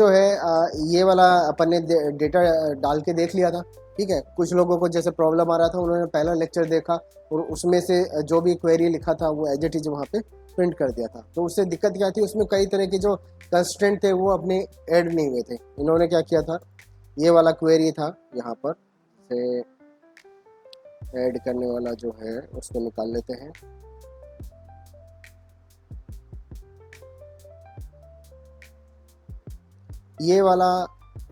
जो है ये वाला अपन ने डेटा डाल के देख लिया था। ठीक है, कुछ लोगों को जैसे प्रॉब्लम आ रहा था उन्होंने पहला लेक्चर देखा और उसमें से जो भी क्वेरी लिखा था वो एज इट इज वहाँ पे प्रिंट कर दिया था। तो उससे दिक्कत क्या थी, उसमें कई तरह के जो कंस्ट्रेंट थे वो अपने ऐड नहीं हुए थे। इन्होंने क्या किया था, ये वाला क्वेरी था यहाँ पर से ऐड करने वाला जो है उसको निकाल लेते हैं। ये वाला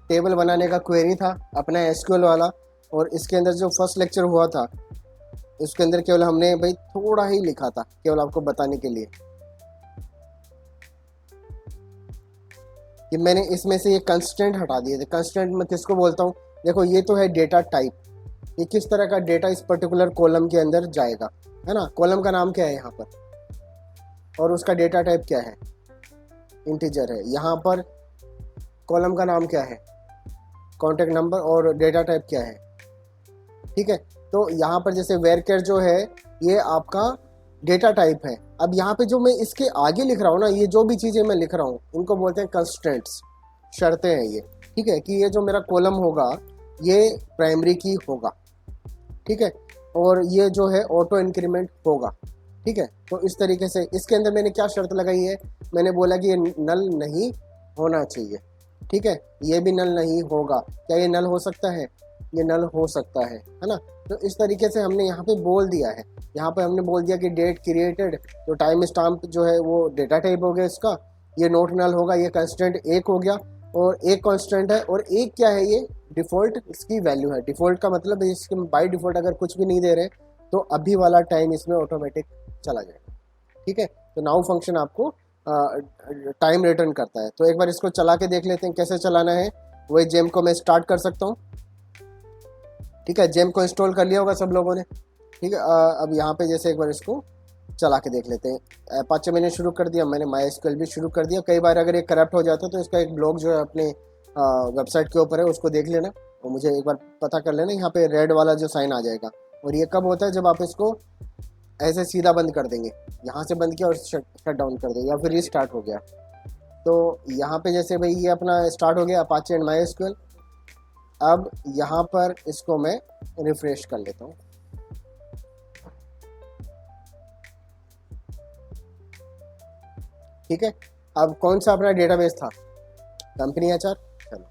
टेबल बनाने का क्वेरी था अपना एसक्यूएल वाला, और इसके अंदर जो फर्स्ट लेक्चर हुआ था उसके अंदर केवल हमने भाई थोड़ा ही लिखा था केवल आपको बताने के लिए कि मैंने इसमें से ये कंस्टेंट हटा दिए थे। कंस्टेंट मैं किसको बोलता हूँ, देखो ये तो है डेटा टाइप, ये किस तरह का डेटा इस पर्टिकुलर कॉलम के अंदर जाएगा, है ना। कॉलम का नाम क्या है यहाँ पर और उसका डेटा टाइप क्या है, इंटीजर है। यहाँ पर कॉलम का नाम क्या है, कॉन्टैक्ट नंबर, और डेटा टाइप क्या है। ठीक है, तो यहाँ पर जैसे वेरकेर जो है ये आपका डेटा टाइप है। अब यहाँ पे जो मैं इसके आगे लिख रहा हूँ ना, ये जो भी चीज़ें मैं लिख रहा हूँ इनको बोलते हैं कंस्ट्रेंट्स, शर्तें हैं ये। ठीक है, कि ये जो मेरा कॉलम होगा ये प्राइमरी की होगा। ठीक है, और ये जो है ऑटो इंक्रीमेंट होगा। ठीक है, तो इस तरीके से इसके अंदर मैंने क्या शर्त लगाई है, मैंने बोला कि ये नल नहीं होना चाहिए। ठीक है, ये भी नल नहीं होगा। क्या ये नल हो सकता है, ये नल हो सकता है ना। तो इस तरीके से हमने यहाँ पे बोल दिया है। यहाँ पे हमने बोल दिया कि डेट क्रिएटेड, तो टाइम स्टाम्प जो है वो डेटा टाइप हो गया इसका, ये नोट नल होगा, ये कंस्टेंट एक हो गया और एक कांस्टेंट है, और एक क्या है, ये डिफ़ॉल्ट इसकी वैल्यू है। डिफ़ॉल्ट का मतलब इसके बाय डिफ़ॉल्ट अगर कुछ भी नहीं दे रहे तो अभी वाला टाइम इसमें ऑटोमेटिक चला जाएगा। ठीक है, तो नाउ फंक्शन आपको टाइम रिटर्न करता है। तो एक बार इसको चला के देख लेते हैं कैसे चलाना है। वही जेम को मैं स्टार्ट कर सकता हूँ। ठीक है, जेम को इंस्टॉल कर लिया होगा सब लोगों ने। ठीक है, अब यहाँ पे जैसे एक बार इसको चला के देख लेते हैं। अपाचे मैंने शुरू कर दिया, मैंने MySQL भी शुरू कर दिया। कई बार अगर ये करप्ट हो जाता है तो इसका एक ब्लॉग जो है अपने वेबसाइट के ऊपर है, उसको देख लेना और मुझे एक बार पता कर लेना। यहाँ पे रेड वाला जो साइन आ जाएगा, और ये कब होता है, जब आप इसको ऐसे सीधा बंद कर देंगे, यहाँ से बंद किया और शट डाउन कर देंगे या फिर रीस्टार्ट हो गया। तो यहाँ पे जैसे भाई ये अपना स्टार्ट हो गया अपाचे एंड MySQL। अब यहाँ पर इसको मैं रिफ्रेश कर लेता हूँ। ठीक है, अब कौन सा अपना डेटाबेस था, कंपनी HR। चलो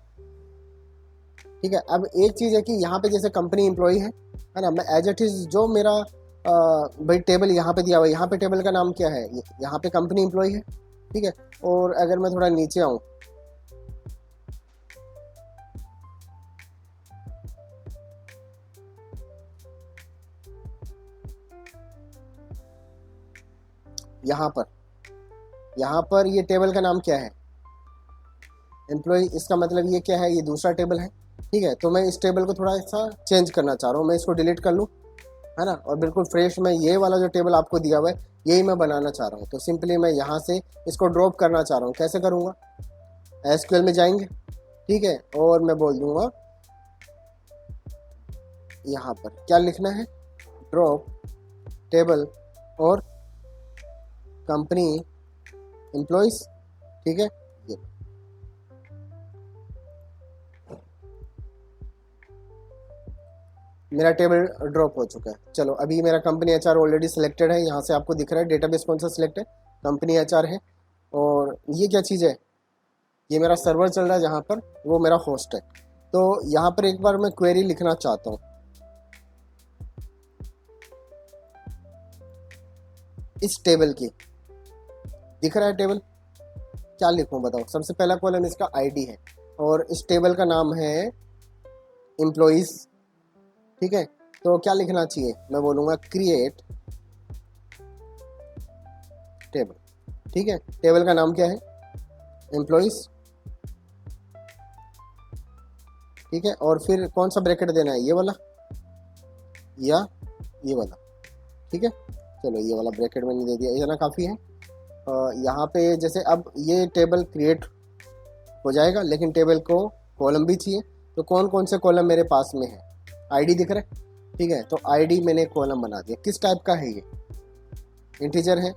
ठीक है, अब एक चीज़ है कि यहाँ पे जैसे कंपनी एम्प्लॉय है ना, मैं एज इट इज जो मेरा भाई टेबल यहाँ पे दिया हुआ है, यहाँ पे टेबल का नाम क्या है, यहाँ पे कंपनी एम्प्लॉय है। ठीक है, और अगर मैं थोड़ा नीचे आऊँ, यहाँ पर ये टेबल का नाम क्या है, एम्प्लॉय। इसका मतलब ये क्या है, ये दूसरा टेबल है। ठीक है, तो मैं इस टेबल को थोड़ा सा चेंज करना चाह रहा हूँ, मैं इसको डिलीट कर लूँ, है ना, और बिल्कुल फ्रेश मैं ये वाला जो टेबल आपको दिया हुआ है यही मैं बनाना चाह रहा हूँ। तो सिंपली मैं यहाँ से इसको ड्रॉप करना चाह रहा हूँ। कैसे करूँगा, SQL में जाएंगे, ठीक है, और मैं बोल दूँगा यहाँ पर क्या लिखना है, ड्रॉप टेबल और कंपनी एम्प्लॉइज। ठीक है, ये मेरा टेबल ड्रॉप हो चुका है। चलो अभी मेरा कंपनी HR ऑलरेडी सिलेक्टेड है, यहाँ से आपको दिख रहा है डेटाबेस कौन सा सिलेक्ट है, कंपनी HR है। और ये क्या चीज़ है, ये मेरा सर्वर चल रहा है जहाँ पर, वो मेरा होस्ट है। तो यहाँ पर एक बार मैं क्वेरी लिखना चाहता हूँ इस टेबल की, दिख रहा है टेबल, क्या लिखूँ बताओ। सबसे पहला कॉलम इसका ID है और इस टेबल का नाम है एम्प्लॉइज। ठीक है, तो क्या लिखना चाहिए, मैं बोलूँगा क्रिएट टेबल। ठीक है, टेबल का नाम क्या है, एम्प्लॉइज। ठीक है, और फिर कौन सा ब्रैकेट देना है, ये वाला या ये वाला। ठीक है, चलो ये वाला ब्रैकेट मैंने दे दिया, इतना काफ़ी है। यहाँ पे जैसे अब ये टेबल क्रिएट हो जाएगा, लेकिन टेबल को कॉलम भी चाहिए। तो कौन कौन से कॉलम मेरे पास में है, ID दिख रहा है। ठीक है, तो ID मैंने कॉलम बना दिया। किस टाइप का है ये, इंटीजर है,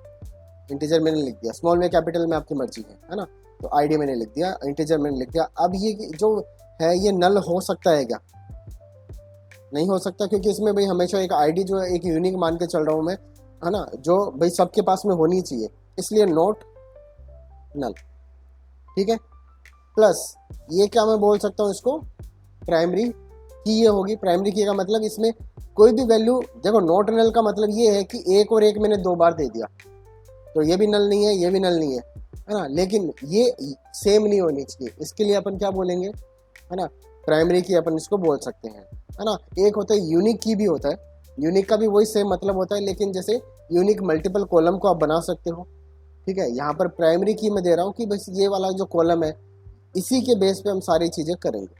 इंटीजर मैंने लिख दिया, स्मॉल में कैपिटल में आपकी मर्जी है ना। तो आईडी मैंने लिख दिया, इंटीजर मैंने लिख दिया। अब ये जो है ये नल हो सकता है क्या? नहीं हो सकता, क्योंकि इसमें भाई हमेशा एक आईडी जो है एक यूनिक मान के चल रहा हूँ मैं, है ना, जो भाई सबके पास में होनी चाहिए, इसलिए नोट नल। ठीक है, प्लस ये क्या मैं बोल सकता हूँ इसको, प्राइमरी की ये होगी। प्राइमरी की का मतलब इसमें कोई भी वैल्यू, देखो नॉट नल का मतलब ये है कि एक और एक मैंने 2 बार दे दिया, तो ये भी नल नहीं है, ये भी नल नहीं है ना, लेकिन ये सेम नहीं होनी चाहिए, इसके लिए अपन क्या बोलेंगे, है ना, प्राइमरी की अपन इसको बोल सकते हैं, है ना। एक होता है यूनिक की भी होता है, यूनिक का भी वही सेम मतलब होता है, लेकिन जैसे यूनिक मल्टीपल कॉलम को आप बना सकते हो। ठीक है, यहाँ पर प्राइमरी की मैं दे रहा हूँ कि बस ये वाला जो कॉलम है इसी के बेस पे हम सारी चीज़ें करेंगे।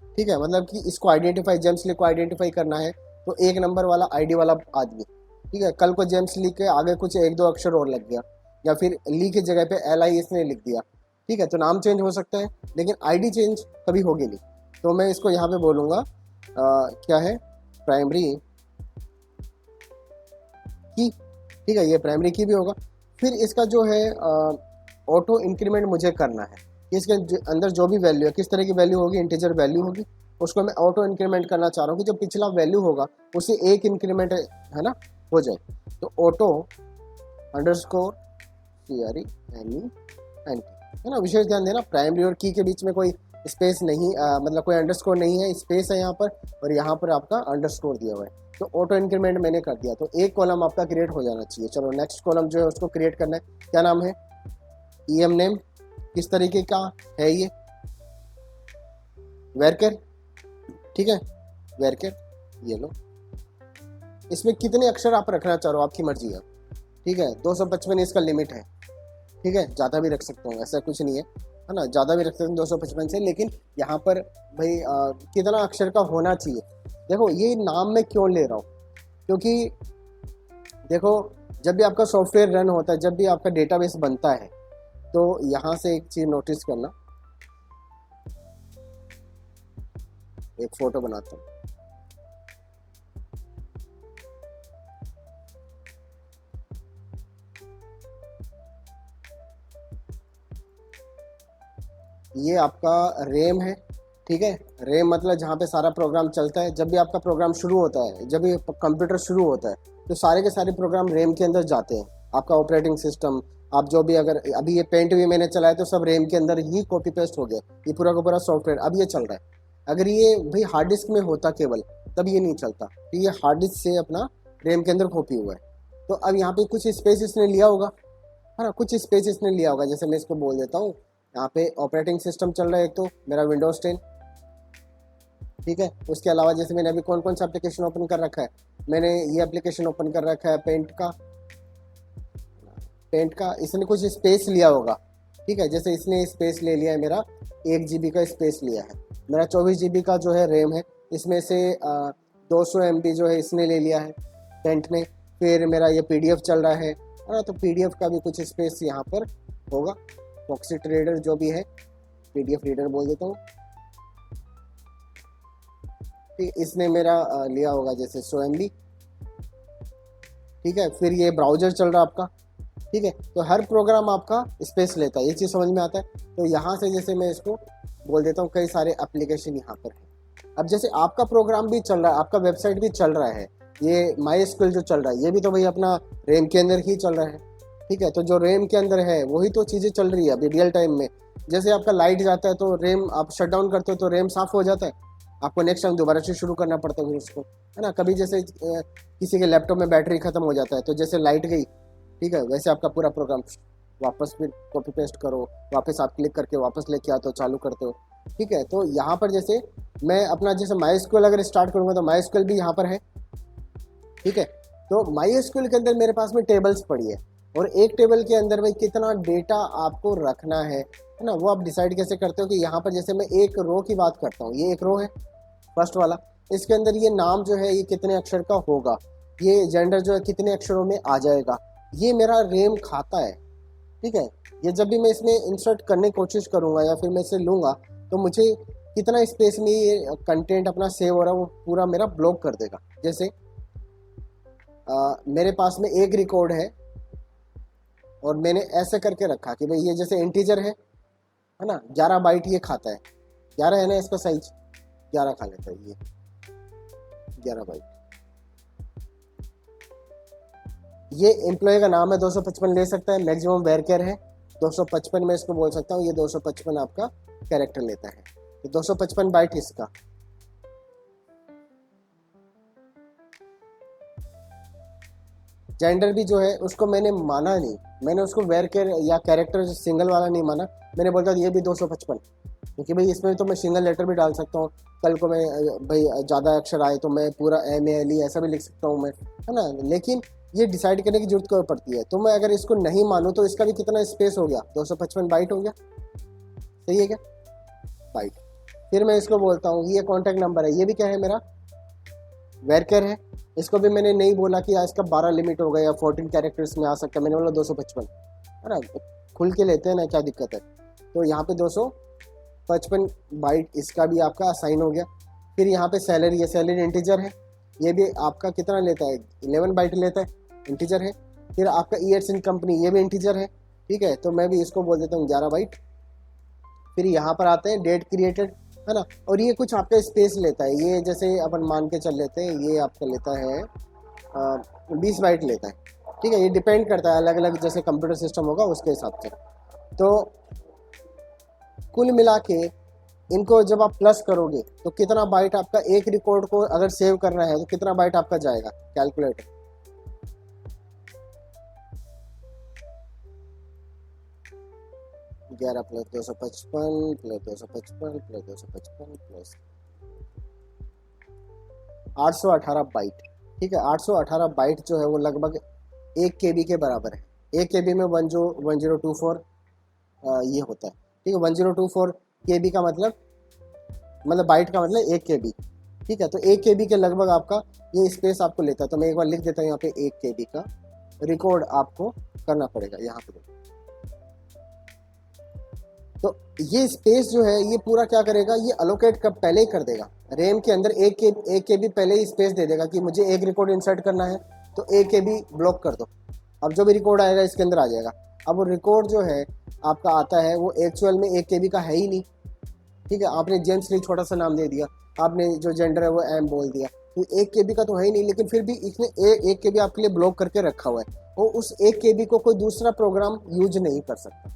ठीक है, मतलब कि इसको आइडेंटिफाई, जेम्स ली को आइडेंटिफाई करना है तो 1 नंबर वाला आईडी वाला आदमी। ठीक है, कल को जेम्स ली के आगे कुछ 1-2 अक्षर और लग गया, या फिर ली की जगह पे LI इसने लिख दिया। ठीक है, तो नाम चेंज हो सकता है लेकिन आईडी चेंज कभी होगी नहीं। तो मैं इसको यहाँ पे बोलूँगा क्या है, प्राइमरी की। ठीक है, ये प्राइमरी की भी होगा। फिर इसका जो है ऑटो इंक्रीमेंट मुझे करना है, इसके अंदर जो भी वैल्यू है, किस तरह की वैल्यू होगी, इंटीजर वैल्यू होगी, उसको मैं ऑटो इंक्रीमेंट करना चाह रहा हूँ कि जो पिछला वैल्यू होगा उसे एक इंक्रीमेंट है ना हो जाए। तो ऑटो अंडरस्कोर CREMENT, है ना। विशेष ध्यान देना, प्राइमरी और की के बीच में कोई स्पेस नहीं, मतलब कोई अंडरस्कोर नहीं है, स्पेस है यहाँ पर, और यहाँ पर आपका अंडरस्कोर दिया हुआ है। तो ऑटो इंक्रीमेंट मैंने कर दिया, तो एक कॉलम आपका क्रिएट हो जाना चाहिए। चलो नेक्स्ट कॉलम जो है उसको क्रिएट करना है, क्या नाम है, EM नेम, किस तरीके का है ये, वेरकर। ठीक है, वेरकर, ये लो। इसमें कितने अक्षर आप रखना चाह रहे हो आपकी मर्जी है। ठीक है, 255 इसका लिमिट है। ठीक है, ज़्यादा भी रख सकता हूँ, ऐसा कुछ नहीं है ना, ज़्यादा भी रख सकते हैं 255 से, लेकिन यहाँ पर भाई कितना अक्षर का होना चाहिए। देखो ये नाम मैं क्यों ले रहा हूँ, क्योंकि देखो जब भी आपका सॉफ्टवेयर रन होता है, जब भी आपका डेटाबेस बनता है, तो यहाँ से एक चीज़ नोटिस करना, एक फ़ोटो बनाता हूँ। ये आपका रेम है। ठीक है, रेम मतलब जहाँ पे सारा प्रोग्राम चलता है। जब भी आपका प्रोग्राम शुरू होता है, जब भी कंप्यूटर शुरू होता है, तो सारे के सारे प्रोग्राम रेम के अंदर जाते हैं। आपका ऑपरेटिंग सिस्टम, आप जो भी, अगर अभी ये पेंट भी मैंने चलाया तो सब रेम के अंदर ही कॉपी पेस्ट हो गया, ये पूरा का पूरा सॉफ्टवेयर अब ये चल रहा है। अगर ये भाई हार्ड डिस्क में होता केवल, तब ये नहीं चलता, तो ये हार्ड डिस्क से अपना रेम के अंदर कॉपी हुआ है। तो अब यहाँ पे कुछ स्पेस इसने लिया होगा, है ना, कुछ स्पेस इसने लिया होगा। जैसे मैं इसको बोल देता हूँ, यहाँ पे ऑपरेटिंग सिस्टम चल रहा है एक तो मेरा विंडोज 10। ठीक है, उसके अलावा जैसे मैंने अभी कौन कौन सा एप्लीकेशन ओपन कर रखा है, मैंने ये एप्लीकेशन ओपन कर रखा है पेंट का इसने कुछ स्पेस लिया होगा। ठीक है, जैसे इसने स्पेस ले लिया है, मेरा 1 GB का स्पेस लिया है, मेरा 24 GB का जो है रैम है, इसमें से 200 MB जो है इसने ले लिया है पेंट ने। फिर मेरा ये PDF चल रहा है ना, तो PDF का भी कुछ स्पेस यहाँ पर होगा। फॉक्सी ट्रेडर जो भी है, PDF रीडर बोल देता हूँ, इसने मेरा लिया होगा जैसे 100 MB। ठीक है, फिर ये ब्राउजर चल रहा है आपका। ठीक है, तो हर प्रोग्राम आपका स्पेस लेता है, ये चीज़ समझ में आता है। तो यहाँ से जैसे मैं इसको बोल देता हूँ, कई सारे एप्लीकेशन यहाँ पर है। अब जैसे आपका प्रोग्राम भी चल रहा है, आपका वेबसाइट भी चल रहा है, ये MySQL जो चल रहा है, ये भी तो भाई अपना रेम के अंदर ही चल रहा है। ठीक है, तो जो रेम के अंदर है वही तो चीज़ें चल रही है अभी रियल टाइम में। जैसे आपका लाइट जाता है तो रेम आप शट डाउन करते हो तो रेम साफ हो जाता है, आपको नेक्स्ट टाइम दोबारा से शुरू करना पड़ता है उसको, है ना। कभी जैसे किसी के लैपटॉप में बैटरी खत्म हो जाता है, तो जैसे लाइट गई, ठीक है, वैसे आपका पूरा प्रोग्राम वापस फिर कॉपी पेस्ट करो, वापस आप क्लिक करके वापस लेके आते हो, चालू करते हो। ठीक है, तो यहाँ पर जैसे मैं अपना जैसे MySQL अगर स्टार्ट करूँगा तो MySQL भी यहाँ पर है। ठीक है, तो MySQL के अंदर मेरे पास में टेबल्स पड़ी है, और एक टेबल के अंदर भाई कितना डेटा आपको रखना है ना, वो आप डिसाइड कैसे करते हो कि यहाँ पर जैसे मैं एक रो की बात करता हूँ, ये एक रो है फर्स्ट वाला, इसके अंदर ये नाम जो है ये कितने अक्षर का होगा, ये जेंडर जो है कितने अक्षरों में आ जाएगा, ये मेरा रेम खाता है। ठीक है, ये जब भी मैं इसमें इंसर्ट करने की कोशिश करूँगा या फिर मैं इसे लूँगा, तो मुझे कितना स्पेस में ये कंटेंट अपना सेव हो रहा है वो पूरा मेरा ब्लॉक कर देगा। जैसे मेरे पास में एक रिकॉर्ड है और मैंने ऐसे करके रखा कि भाई ये जैसे इंटीजर है, है ना। 11 बाइट ये खाता है, 11 है ना इसका साइज, 11 खा लेता है ये, 11 बाइट। ये एम्प्लॉय का नाम है, 255 ले सकता है, मैक्सिमम वेर केयर है 255 में इसको बोल सकता हूँ, ये 255 आपका कैरेक्टर लेता है, तो 255 बाइट इसका। जेंडर भी जो है उसको मैंने माना नहीं, मैंने उसको वेर केयर या कैरेक्टर सिंगल वाला नहीं माना, मैंने बोलता ये भी 255, क्योंकि भाई इसमें तो मैं सिंगल लेटर भी डाल सकता हूँ, कल को मैं भाई ज़्यादा अक्षर आए तो मैं पूरा MALE ऐसा भी लिख सकता हूँ मैं, है ना। लेकिन ये डिसाइड करने की जरूरत क्यों पड़ती है, तो मैं अगर इसको नहीं मानूँ तो इसका भी कितना स्पेस हो गया, 255 बाइट हो गया, सही है क्या, बाइट। फिर मैं इसको बोलता हूँ ये कॉन्टैक्ट नंबर है, ये भी क्या है मेरा वेरकर है, इसको भी मैंने नहीं बोला कि इसका 12 लिमिट हो गया या 14 कैरेक्टर्स में आ सकता है, मैंने बोला 255, है ना, खुल के लेते हैं ना, क्या दिक्कत है। तो यहाँ पे 255 बाइट इसका भी आपका असाइन हो गया। फिर यहाँ पे सैलरी है, सैलरी इंटीजर है, ये भी आपका कितना लेता है, 11 बाइट लेता है, इंटीजर है। फिर आपका ईयर्स इन कंपनी, ये भी इंटीजर है, ठीक है, तो मैं भी इसको बोल देता हूँ 11 बाइट। फिर यहाँ पर आते हैं डेट क्रिएटेड, है ना, और ये कुछ आपका स्पेस लेता है, ये जैसे अपन मान के चल लेते हैं ये आपका लेता है 20 बाइट लेता है, ठीक है, ये डिपेंड करता है अलग अलग जैसे कंप्यूटर सिस्टम होगा उसके हिसाब से। तो कुल मिला के इनको जब आप प्लस करोगे तो कितना बाइट आपका एक रिकॉर्ड को अगर सेव करना है तो कितना बाइट आपका जाएगा, calculate. 11 plus 255 plus 255 plus 255 plus 818 byte, ठीक है, 818 बाइट जो है वो लगभग 1 KB के बराबर है। 1 KB में 1024 ये होता है, ठीक है, 1024 KB का मतलब बाइट का मतलब 1 KB, ठीक है, तो 1 KB के लगभग आपका ये स्पेस आपको लेता है। तो मैं एक बार लिख देता हूँ यहाँ पे 1 KB का रिकॉर्ड आपको करना पड़ेगा यहाँ पे। तो ये स्पेस जो है ये पूरा क्या करेगा, ये अलोकेट कब पहले ही कर देगा, रैम के अंदर 1 KB पहले ही स्पेस दे देगा कि मुझे एक रिकॉर्ड इंसर्ट करना है तो 1 KB ब्लॉक कर दो, अब जो भी रिकॉर्ड आएगा इसके अंदर आ जाएगा। अब वो रिकॉर्ड जो है आपका आता है वो एक्चुअल में 1 KB का है ही नहीं, ठीक है, आपने जेम्स लिए छोटा सा नाम दे दिया, आपने जो जेंडर है वो एम बोल दिया, तो 1 KB का तो है ही नहीं, लेकिन फिर भी इसने 1 KB आपके लिए ब्लॉक करके रखा हुआ है, और उस 1 KB को कोई दूसरा प्रोग्राम यूज नहीं कर सकता।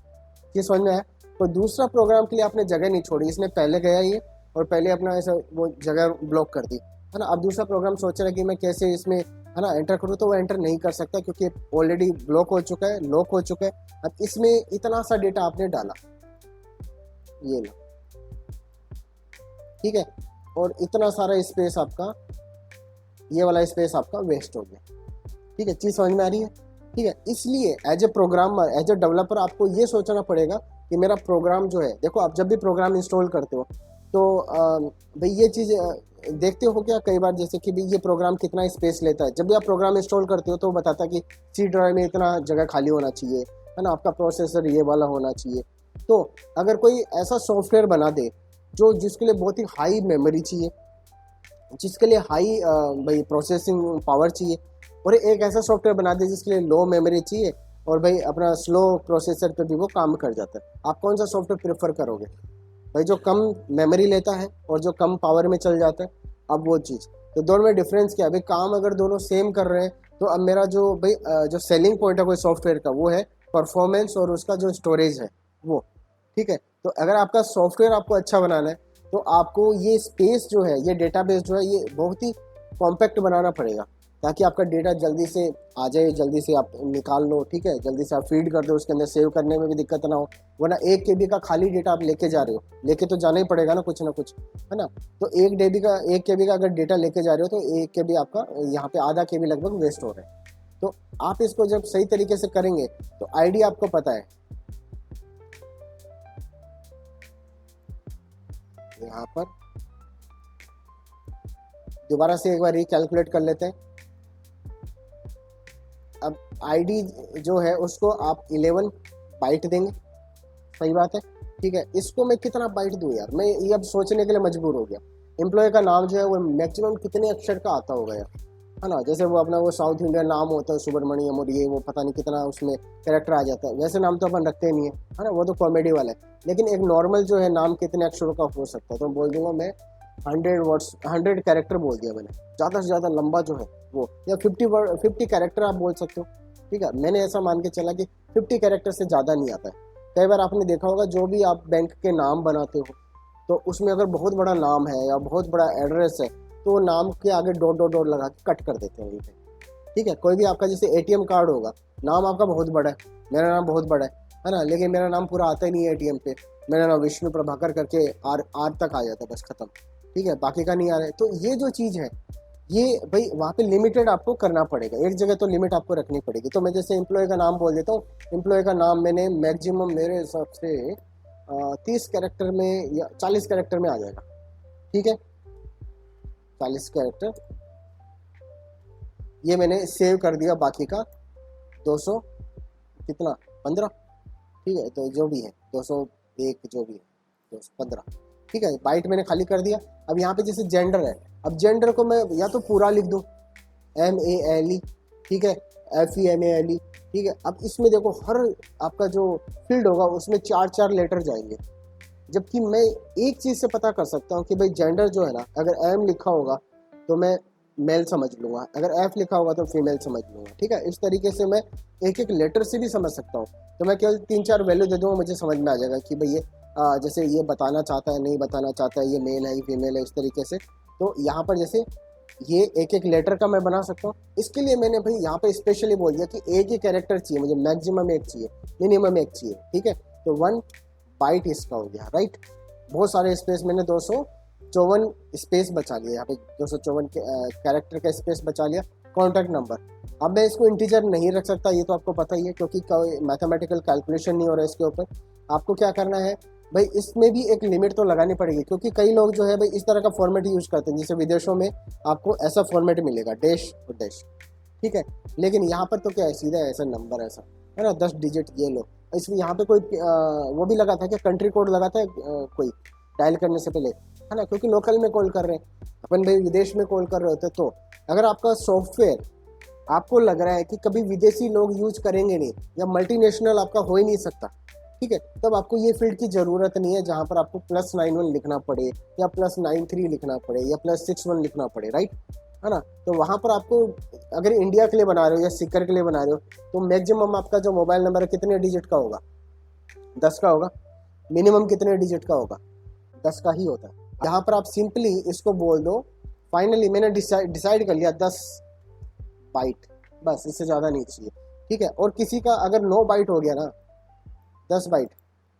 ये समझ में आया, कोई दूसरा प्रोग्राम के लिए आपने जगह नहीं छोड़ी, इसने पहले गया ये और पहले अपना ऐसा वो जगह ब्लॉक कर दी, है ना। अब दूसरा प्रोग्राम सोच रहा है कि मैं कैसे इसमें, है ना, एंटर करूँ, तो वो एंटर नहीं कर सकता क्योंकि ऑलरेडी ब्लॉक हो चुका है, लॉक हो चुका है। अब इसमें इतना सा डेटा आपने डाला, ये लो, ठीक है, और इतना सारा स्पेस आपका, ये वाला स्पेस आपका वेस्ट हो गया, ठीक है, चीज़ समझ में आ रही है, ठीक है। इसलिए as a programmer, as a developer आपको ये सोचना पड़ेगा कि मेरा प्रोग्राम जो है, देखो आप जब भी प्रोग्राम इंस्टॉल करते हो तो भाई ये चीज़ देखते हो क्या कई बार, जैसे कि भाई ये प्रोग्राम कितना स्पेस लेता है। जब भी आप प्रोग्राम इंस्टॉल करते हो तो वो बताता है कि सी ड्राइव में इतना जगह खाली होना चाहिए, है ना, आपका प्रोसेसर ये वाला होना चाहिए। तो अगर कोई ऐसा सॉफ्टवेयर बना दे जो जिसके लिए बहुत ही हाई मेमोरी चाहिए, जिसके लिए हाई भाई प्रोसेसिंग पावर चाहिए, और एक ऐसा सॉफ्टवेयर बना दे जिसके लिए लो मेमोरी चाहिए और भाई अपना स्लो प्रोसेसर पे भी वो काम कर जाता है, आप कौन सा सॉफ्टवेयर प्रेफर करोगे? भाई जो कम मेमोरी लेता है और जो कम पावर में चल जाता है। अब वो चीज़, तो दोनों में डिफरेंस क्या है भाई, काम अगर दोनों सेम कर रहे हैं तो अब मेरा जो भाई जो सेलिंग पॉइंट है कोई सॉफ्टवेयर का वो है परफॉर्मेंस और उसका जो स्टोरेज है वो, ठीक है। तो अगर आपका सॉफ्टवेयर आपको अच्छा बनाना है तो आपको ये स्पेस जो है, ये डेटाबेस जो है, ये बहुत ही कॉम्पैक्ट बनाना पड़ेगा ताकि आपका डेटा जल्दी से आ जाए, जल्दी से आप निकाल लो, ठीक है, जल्दी से आप फीड कर दो, उसके अंदर सेव करने में भी दिक्कत ना हो। वरना 1 KB का खाली डेटा आप लेके जा रहे हो, लेके तो जाना ही पड़ेगा ना कुछ, है ना। तो 1 KB का अगर डेटा लेके जा रहे हो तो 1 KB आपका यहाँ पे आधा KB लगभग वेस्ट हो रहा है। तो आप इसको जब सही तरीके से करेंगे तो आइडिया आपको पता है, यहाँ पर दोबारा से एक बार रिकैलकुलेट कर लेते हैं। अब आईडी जो है उसको आप 11 बाइट देंगे, सही बात है, ठीक है। इसको मैं कितना बाइट दूं यार, मैं ये अब सोचने के लिए मजबूर हो गया। एम्प्लॉय का नाम जो है वो मैक्सिमम कितने अक्षर का आता होगा यार, है ना। जैसे वो अपना वो साउथ इंडियन नाम होता है सुब्रमण्यम और ये वो पता नहीं कितना उसमें कैरेक्टर आ जाता है, वैसे नाम तो अपन रखते ही नहीं है ना, वो तो कॉमेडी वाला है। लेकिन एक नॉर्मल जो है नाम कितने अक्षरों का हो सकता है, तो बोल दूंगा मैं 100 वर्ड्स 100 कैरेक्टर बोल दिया मैंने, ज़्यादा से ज़्यादा लंबा जो है वो, या 50 कैरेक्टर आप बोल सकते हो। ठीक है, मैंने ऐसा मान के चला कि 50 कैरेक्टर से ज़्यादा नहीं आता है। कई बार आपने देखा होगा जो भी आप बैंक के नाम बनाते हो, तो उसमें अगर बहुत बड़ा नाम है या बहुत बड़ा एड्रेस है, तो नाम के आगे डॉट डॉट डॉट लगा के कट कर देते हैं वहीं पे। ठीक है, कोई भी आपका जैसे एटीएम कार्ड होगा, नाम आपका बहुत बड़ा है, मेरा नाम बहुत बड़ा है ना, लेकिन मेरा नाम पूरा आता ही नहीं है एटीएम पे, मेरा नाम विष्णु प्रभाकर करके आर आर तक आ जाता है, बस खत्म। ठीक है, बाकी का नहीं आ रहा है। तो ये जो चीज़ है, ये भाई वहाँ पे लिमिटेड आपको करना पड़ेगा, एक जगह तो लिमिट आपको रखनी पड़ेगी। तो मैं जैसे एम्प्लॉय का नाम बोल देता हूँ, एम्प्लॉय का नाम मैंने मैक्सिमम मेरे हिसाब से 30 कैरेक्टर में या 40 कैरेक्टर में आ जाएगा। ठीक है, 40 कैरेक्टर ये मैंने सेव कर दिया, बाकी का 200 कितना 15। ठीक है, तो जो भी है 201 जो भी है 215। ठीक है, बाइट मैंने खाली कर दिया। अब यहाँ पे जैसे जेंडर है, अब जेंडर को मैं या तो पूरा लिख दूँ MALE, ठीक है, FEMALE। ठीक है, अब इसमें देखो हर आपका जो फील्ड होगा उसमें 4-4 लेटर जाएंगे, जबकि मैं एक चीज़ से पता कर सकता हूँ कि भाई जेंडर जो है ना, अगर M लिखा होगा तो मैं मेल समझ लूँगा, अगर F लिखा होगा तो फीमेल समझ लूँगा। ठीक है, इस तरीके से मैं एक एक लेटर से भी समझ सकता हूँ। तो मैं केवल 3-4 वैल्यू दे दूँगा, मुझे समझ में आ जाएगा कि भाई ये जैसे ये बताना चाहता है, नहीं बताना चाहता है, ये मेल है, ये फीमेल है, इस तरीके से। तो यहाँ पर जैसे ये एक एक लेटर का मैं बना सकता हूँ। इसके लिए मैंने भाई यहाँ पे स्पेशली बोल दिया कि एक ही कैरेक्टर चाहिए मुझे, मैक्सिमम एक चाहिए, मिनिमम एक चाहिए। ठीक है, तो 1 बाइट इसका हो गया, राइट। बहुत सारे स्पेस मैंने 254 स्पेस बचा लिया, यहाँ पे 254 कैरेक्टर का स्पेस बचा लिया। कॉन्टैक्ट नंबर, अब मैं इसको इंटीजर नहीं रख सकता, ये तो आपको पता ही है, क्योंकि कोई मैथमेटिकल कैलकुलेशन नहीं हो रहा है इसके ऊपर। आपको क्या करना है भाई, इसमें भी एक लिमिट तो लगानी पड़ेगी, क्योंकि कई लोग जो है भाई इस तरह का फॉर्मेट यूज करते हैं, जैसे विदेशों में आपको ऐसा फॉर्मेट मिलेगा, डैश और डैश। ठीक है, लेकिन यहाँ पर तो क्या है, सीधा ऐसा नंबर ऐसा है ना, 10 डिजिट ये लो। इसमें यहाँ पे कोई वो भी लगा था कि कंट्री कोड लगाता है कोई डायल करने से पहले, है ना, क्योंकि लोकल में कॉल कर रहे हैं अपन, भाई विदेश में कॉल कर रहे होते। तो अगर आपका सॉफ्टवेयर आपको लग रहा है कि कभी विदेशी लोग यूज करेंगे नहीं, या मल्टीनेशनल आपका हो ही नहीं सकता, ठीक है, तब आपको ये फील्ड की ज़रूरत नहीं है जहाँ पर आपको +91 लिखना पड़े, या +93 लिखना पड़े, या +61 लिखना पड़े, राइट, है ना। तो वहाँ पर आपको अगर इंडिया के लिए बना रहे हो या सिकर के लिए बना रहे हो, तो मैक्सिमम आपका जो मोबाइल नंबर है कितने डिजिट का होगा, 10 का होगा। मिनिमम कितने डिजिट का होगा, 10 का ही होता है। यहाँ पर आप सिंपली इसको बोल दो, फाइनली मैंने डिसाइड कर लिया 10 बाइट, बस, इससे ज़्यादा नहीं चाहिए। ठीक है, और किसी का अगर 9 बाइट हो गया ना, 10 बाइट,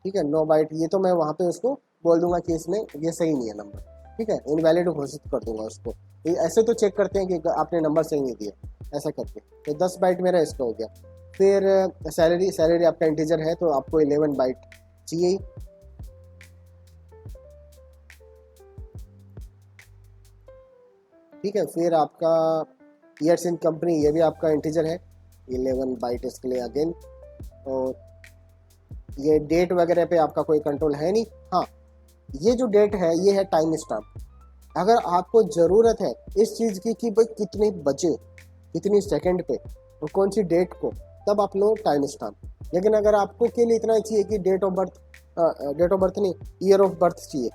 ठीक है, 9 बाइट, ये तो मैं वहाँ पे उसको बोल दूंगा कि इसमें ये सही नहीं है नंबर। ठीक है, इनवैलिड घोषित कर दूंगा उसको। ये ऐसे तो चेक करते हैं कि आपने नंबर सही नहीं दिया, ऐसा करके। तो 10 बाइट मेरा इसका हो गया। फिर सैलरी आपका इंटीजर है, तो आपको 11 बाइट चाहिए। ठीक है, फिर आपका ईयर्स इन कंपनी, ये भी आपका इंटीजर है, 11 बाइट इसके लिए अगेन। और ये डेट वगैरह पे आपका कोई कंट्रोल है नहीं। हाँ, ये जो डेट है ये है टाइम स्टैम्प। अगर आपको ज़रूरत है इस चीज़ की कि भाई कितने बजे, कितनी सेकंड पे और कौन सी डेट को, तब आप लो टाइम स्टैम्प। लेकिन अगर आपको के लिए इतना चाहिए कि डेट ऑफ बर्थ नहीं, ईयर ऑफ बर्थ चाहिए,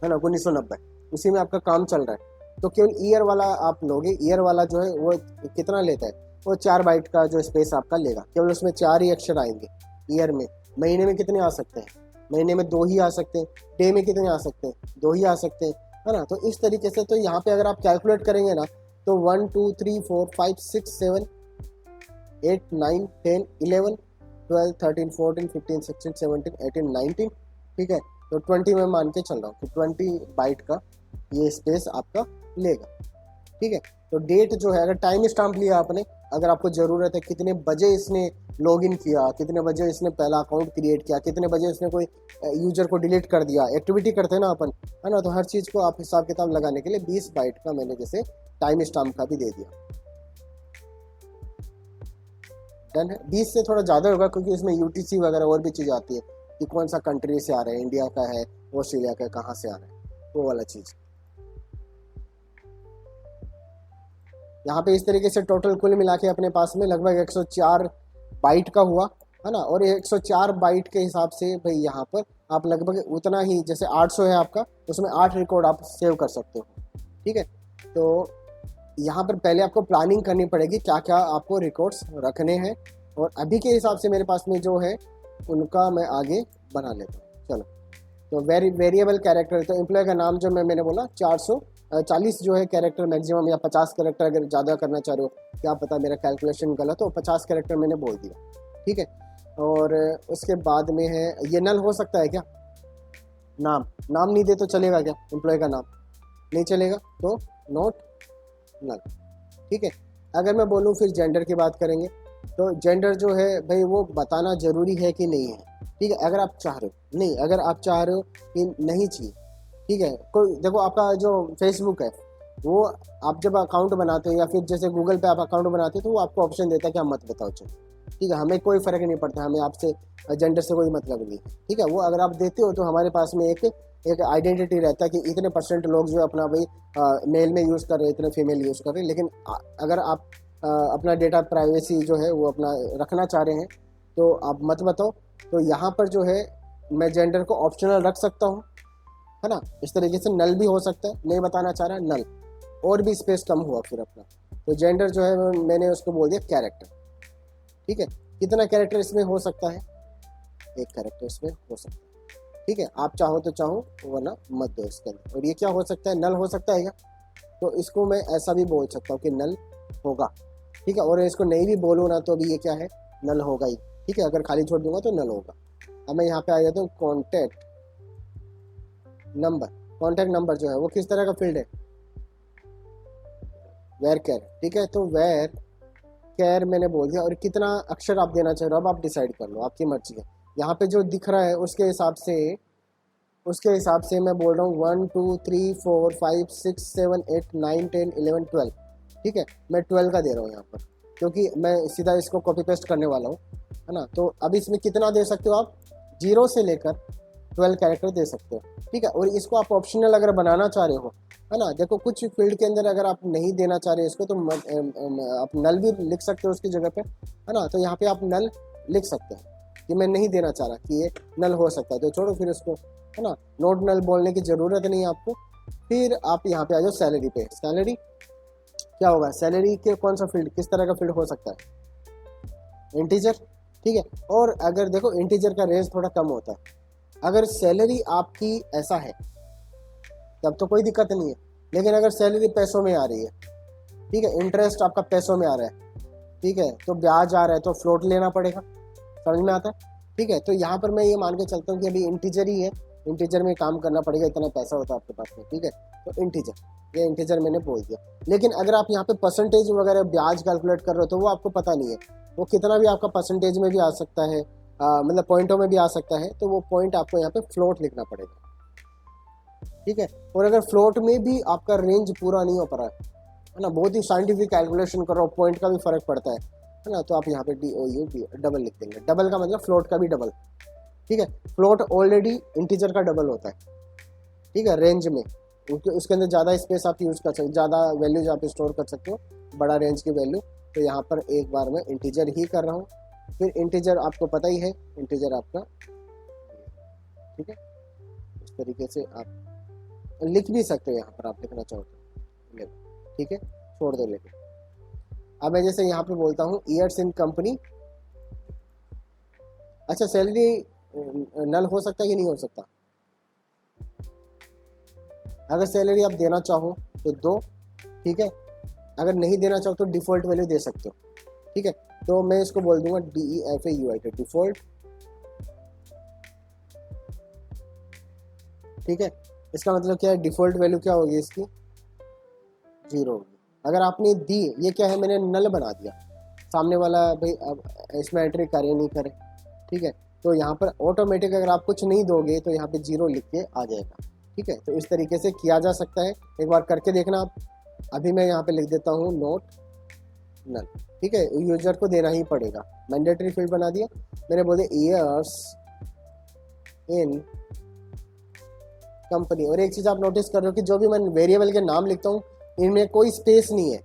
है ना, 1990, उसी में आपका काम चल रहा है, तो केवल ईयर वाला आप लोगे। ईयर वाला जो है वो कितना लेता है, वो 4 बाइट का जो स्पेस आपका लेगा, केवल उसमें 4 ही अक्षर आएंगे ईयर में। महीने में कितने आ सकते हैं, महीने में 2 ही आ सकते हैं। डे में कितने आ सकते हैं, 2 ही आ सकते हैं, है ना। तो इस तरीके से, तो यहाँ पे अगर आप कैलकुलेट करेंगे ना, तो 1 2 3 4 5 6 7 8 9 10 11 12 13 14 15 16 17 18 19। ठीक है, तो 20 में मान के चल रहा हूँ कि 20 बाइट का ये स्पेस आपका लेगा। ठीक है, तो डेट जो है, अगर टाइम स्टाम्प लिया आपने, अगर आपको ज़रूरत है कितने बजे इसने लॉगिन किया, कितने बजे इसने पहला अकाउंट क्रिएट किया, कितने बजे इसने कोई यूजर को डिलीट कर दिया, एक्टिविटी करते हैं ना अपन, है ना, तो हर चीज़ को आप हिसाब किताब लगाने के लिए 20 बाइट का मैंने जैसे टाइम स्टाम्प का भी दे दिया। डन है। 20 से थोड़ा ज़्यादा होगा क्योंकि इसमें UTC वगैरह और भी चीज़ आती है कि कौन सा कंट्री से आ रहा है, इंडिया का है, ऑस्ट्रेलिया का, कहाँ से आ रहा है, वो वाला चीज़। यहाँ पे इस तरीके से टोटल कुल मिला के अपने पास में लगभग 104 बाइट का हुआ, है ना। और 104 बाइट के हिसाब से भाई यहाँ पर आप लगभग उतना ही, जैसे 800 है आपका, उसमें 8 रिकॉर्ड आप सेव कर सकते हो, ठीक है। तो यहाँ पर पहले आपको प्लानिंग करनी पड़ेगी क्या क्या आपको रिकॉर्ड्स रखने हैं, और अभी के हिसाब से मेरे पास में जो है उनका मैं आगे बना लेता हूँ। चलो, तो वेरिएबल कैरेक्टर, तो एम्प्लॉय का नाम जो मैंने बोला 440 जो है कैरेक्टर मैक्सिमम, या 50 कैरेक्टर अगर ज़्यादा करना चाह रहे हो, क्या पता मेरा कैलकुलेशन गलत हो, 50 कैरेक्टर मैंने बोल दिया, ठीक है। और उसके बाद में है, ये नल हो सकता है क्या, नाम नहीं दे तो चलेगा क्या, एम्प्लॉय का नाम नहीं चलेगा तो नॉट नल, ठीक है। अगर मैं बोलूँ फिर जेंडर की बात करेंगे, तो जेंडर जो है भाई वो बताना ज़रूरी है कि नहीं है, ठीक है। अगर आप चाह रहे हो, नहीं अगर आप चाह रहे हो कि नहीं चाहिए, ठीक है। कोई देखो, आपका जो फेसबुक है वो आप जब अकाउंट बनाते हो, या फिर जैसे गूगल पे आप अकाउंट बनाते हो, तो वो आपको ऑप्शन देता है कि आप मत बताओ, चलो ठीक है, हमें कोई फ़र्क नहीं पड़ता, हमें आपसे जेंडर से कोई मतलब नहीं है, ठीक है। वो अगर आप देते हो तो हमारे पास में एक आइडेंटिटी रहता है कि इतने % लोग जो है अपना भाई मेल में यूज़ कर रहे हैं, इतने फीमेल यूज़ कर रहे हैं। लेकिन अगर आप अपना डेटा प्राइवेसी जो है वो अपना रखना चाह रहे हैं तो आप मत बताओ। तो यहाँ पर जो है मैं जेंडर को ऑप्शनल रख सकता हूँ, है ना। इस तरीके से नल भी हो सकता है, नहीं बताना चाह रहा है नल, और भी स्पेस कम हुआ फिर अपना। तो जेंडर जो है मैंने उसको बोल दिया कैरेक्टर, ठीक है। कितना कैरेक्टर इसमें हो सकता है, एक कैरेक्टर इसमें हो सकता है, ठीक है। आप चाहो तो चाहो, वरना मत दो इसके अंदर। और ये क्या हो सकता है, नल हो सकता है क्या, तो इसको मैं ऐसा भी बोल सकता हूँ कि नल होगा, ठीक है। और इसको नहीं भी बोलूँ ना तो भी ये क्या है, नल होगा ही, ठीक है। अगर खाली छोड़ दूंगा तो नल होगा। अब मैं यहाँ पे आ जाता हूँ कॉन्टैक्ट नंबर। कॉन्टैक्ट नंबर जो है वो किस तरह का फील्ड है, वेर कैर, ठीक है। तो वेर कैर मैंने बोल दिया, और कितना अक्षर आप देना चाह रहे हो अब आप डिसाइड कर लो, आपकी मर्जी है। यहाँ पे जो दिख रहा है उसके हिसाब से मैं बोल रहा हूँ 1 2 3 4 5 6 7 8 9 10 11 12, ठीक है। मैं 12 का दे रहा हूँ यहाँ पर, क्योंकि मैं सीधा इसको कॉपी पेस्ट करने वाला हूँ, है ना। तो अब इसमें कितना दे सकते हो आप, 0 से लेकर 12 कैरेक्टर दे सकते हो, ठीक है। और इसको आप ऑप्शनल अगर बनाना चाह रहे हो, है ना, देखो कुछ फील्ड के अंदर अगर आप नहीं देना चाह रहे इसको, तो आप नल भी लिख सकते हो उसकी जगह पे, है ना। तो यहाँ पे आप नल लिख सकते हैं कि मैं नहीं देना चाह रहा, कि ये नल हो सकता है, तो छोड़ो फिर उसको, है ना। नोट नल बोलने की ज़रूरत नहीं है आपको। फिर आप यहाँ पे आ जाओ सैलरी पे। सैलरी क्या होगा, सैलरी के कौन सा फील्ड, किस तरह का फील्ड हो सकता है, इंटीजर, ठीक है। और अगर देखो इंटीजर का रेंज थोड़ा कम होता है। अगर सैलरी आपकी ऐसा है तब तो कोई दिक्कत नहीं है, लेकिन अगर सैलरी पैसों में आ रही है, ठीक है, इंटरेस्ट आपका पैसों में आ रहा है, ठीक है, तो ब्याज आ रहा है, तो फ्लोट लेना पड़ेगा, समझ में आता है, ठीक है। तो यहाँ पर मैं ये मान के चलता हूँ कि अभी इंटीजर ही है, इंटीजर में काम करना पड़ेगा, इतना पैसा होता है आपके पास में, ठीक है। तो इंटीजर, ये इंटीजर मैंने बोल दिया। लेकिन अगर आप यहाँ पे परसेंटेज वगैरह ब्याज कैलकुलेट कर रहे हो तो वो आपको पता नहीं है, वो कितना भी आपका परसेंटेज में भी आ सकता है, मतलब पॉइंटों में भी आ सकता है, तो वो पॉइंट आपको यहाँ पे फ्लोट लिखना पड़ेगा, ठीक है। और अगर फ्लोट में भी आपका रेंज पूरा नहीं हो पा रहा है ना, बहुत ही साइंटिफिक कैलकुलेशन कर रहा हो, पॉइंट का भी फर्क पड़ता है ना, तो आप यहाँ पे DOU डबल लिख देंगे। डबल का मतलब फ्लोट का भी डबल, ठीक है। फ्लोट ऑलरेडी इंटीजर का डबल होता है, ठीक है, रेंज में। उसके अंदर ज़्यादा स्पेस आप यूज़ कर सकते हो, ज़्यादा वैल्यूज आप स्टोर कर सकते हो, बड़ा रेंज की वैल्यू। तो यहाँ पर एक बार मैं इंटीजर ही कर रहा हूँ। फिर इंटीजर आपको पता ही है, इंटीजर आपका, ठीक है। इस तरीके से आप लिख भी सकते हो, यहाँ पर आप लिखना चाहो तो, ठीक है, छोड़ दो लेके। अब मैं जैसे यहाँ पे बोलता हूँ ईयर्स इन कंपनी। अच्छा, सैलरी नल हो सकता है कि नहीं हो सकता, अगर सैलरी आप देना चाहो तो दो, ठीक है। अगर नहीं देना चाहो तो डिफ़ॉल्ट वैल्यू दे सकते हो, ठीक है। तो मैं इसको बोल दूंगा DEFAUIT, डिफ़ॉल्ट, ठीक है। इसका मतलब क्या है, डिफ़ॉल्ट वैल्यू क्या होगी इसकी, 0 होगी। अगर आपने दी, ये क्या है, मैंने नल बना दिया, सामने वाला भाई अब इसमें एंट्री करे नहीं करे, ठीक है। तो यहाँ पर ऑटोमेटिक अगर आप कुछ नहीं दोगे तो यहाँ पे 0 लिख के आ जाएगा, ठीक है। तो इस तरीके से किया जा सकता है, एक बार करके देखना आप। अभी मैं यहाँ पे लिख देता हूँ नोट नल, ठीक है। यूजर को देना ही पड़ेगा, मैंडेटरी फील्ड बना दिया मैंने, बोले ईयर्स इन कंपनी। और एक चीज़ आप नोटिस कर रहे हो कि जो भी मैं वेरिएबल के नाम लिखता हूँ इनमें कोई स्पेस नहीं है,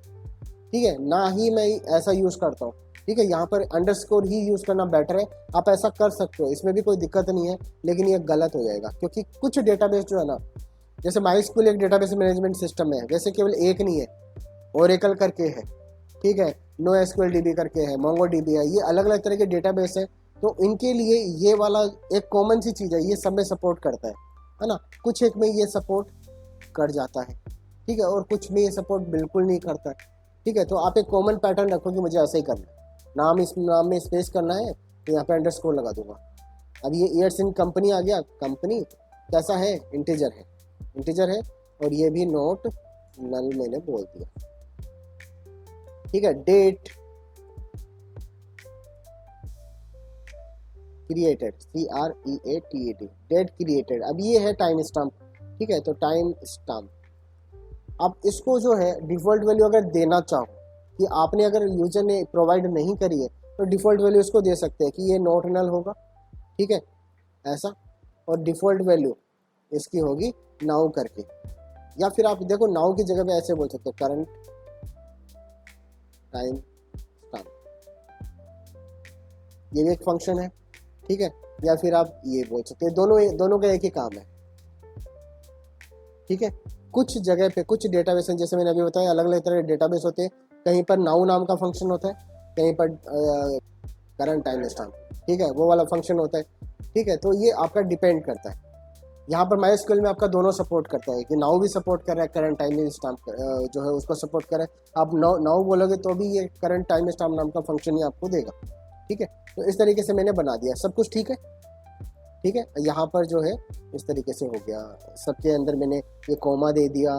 ठीक है, ना ही मैं ऐसा यूज़ करता हूँ। ठीक है, यहाँ पर अंडरस्कोर ही यूज़ करना बेटर है। आप ऐसा कर सकते हो, इसमें भी कोई दिक्कत नहीं है, लेकिन ये गलत हो जाएगा क्योंकि कुछ डेटाबेस जो है ना, जैसे माई स्कूल एक डेटाबेस मैनेजमेंट सिस्टम है, वैसे केवल एक नहीं है, ओरेकल करके है, ठीक है, नो एसक्यूएल डीबी करके है, मोंगो डीबी है, ये अलग अलग तरह के डेटाबेस है। तो इनके लिए ये वाला एक कॉमन सी चीज़ है, ये सब में सपोर्ट करता है ना। कुछ एक में ये सपोर्ट कर जाता है, ठीक है, और कुछ में ये सपोर्ट बिल्कुल नहीं करता है। ठीक है, तो आप एक कॉमन पैटर्न रखो कि मुझे ऐसा ही करना है, नाम इस नाम में स्पेस करना है, तो यहाँ पे अंडरस्कोर लगा दूंगा। अब ये ईयर्स इन कंपनी आ गया, कंपनी कैसा है, इंटीजर है, इंटीजर है, और ये भी नोट नल मैंने बोल दिया। ठीक है, date created, CREATED, date created. अब ये है टाइम स्टाम्प। ठीक है, तो टाइम स्टाम्प अब इसको जो है डिफ़ॉल्ट वैल्यू अगर देना चाहो कि आपने अगर यूजर ने प्रोवाइड नहीं करी है, तो डिफ़ॉल्ट वैल्यू इसको दे सकते हैं कि ये नॉट नल होगा। ठीक है, ऐसा, और डिफ़ॉल्ट वैल्यू इसकी होगी नाउ करके, या फिर आप देखो नाउ की जगह पे ऐसे बोल सकते हो करंट टाइम स्टाम्प, ये भी एक फंक्शन है। ठीक है, या फिर आप ये बोल सकते हैं, दोनों दोनों का एक ही काम है। ठीक है, कुछ जगह पे कुछ डेटाबेस हैं, जैसे मैंने अभी बताया अलग अलग तरह के डेटाबेस होते हैं, कहीं पर नाउ नाम का फंक्शन होता है, कहीं पर करंट टाइम स्टाम्प, ठीक है, वो वाला फंक्शन होता है। ठीक है, तो ये आपका डिपेंड करता है। यहाँ पर माई स्क्यूएल में आपका दोनों सपोर्ट करता है कि नाउ भी सपोर्ट कर रहा है, करंट टाइम स्टाम्प जो है उसको सपोर्ट कर रहा है। आप नाउ बोलोगे तो भी ये करंट टाइम स्टाम्प नाम का फंक्शन ही आपको देगा। ठीक है, तो इस तरीके से मैंने बना दिया, सब कुछ ठीक है। ठीक है, यहाँ पर जो है इस तरीके से हो गया, सबके अंदर मैंने ये कोमा दे दिया,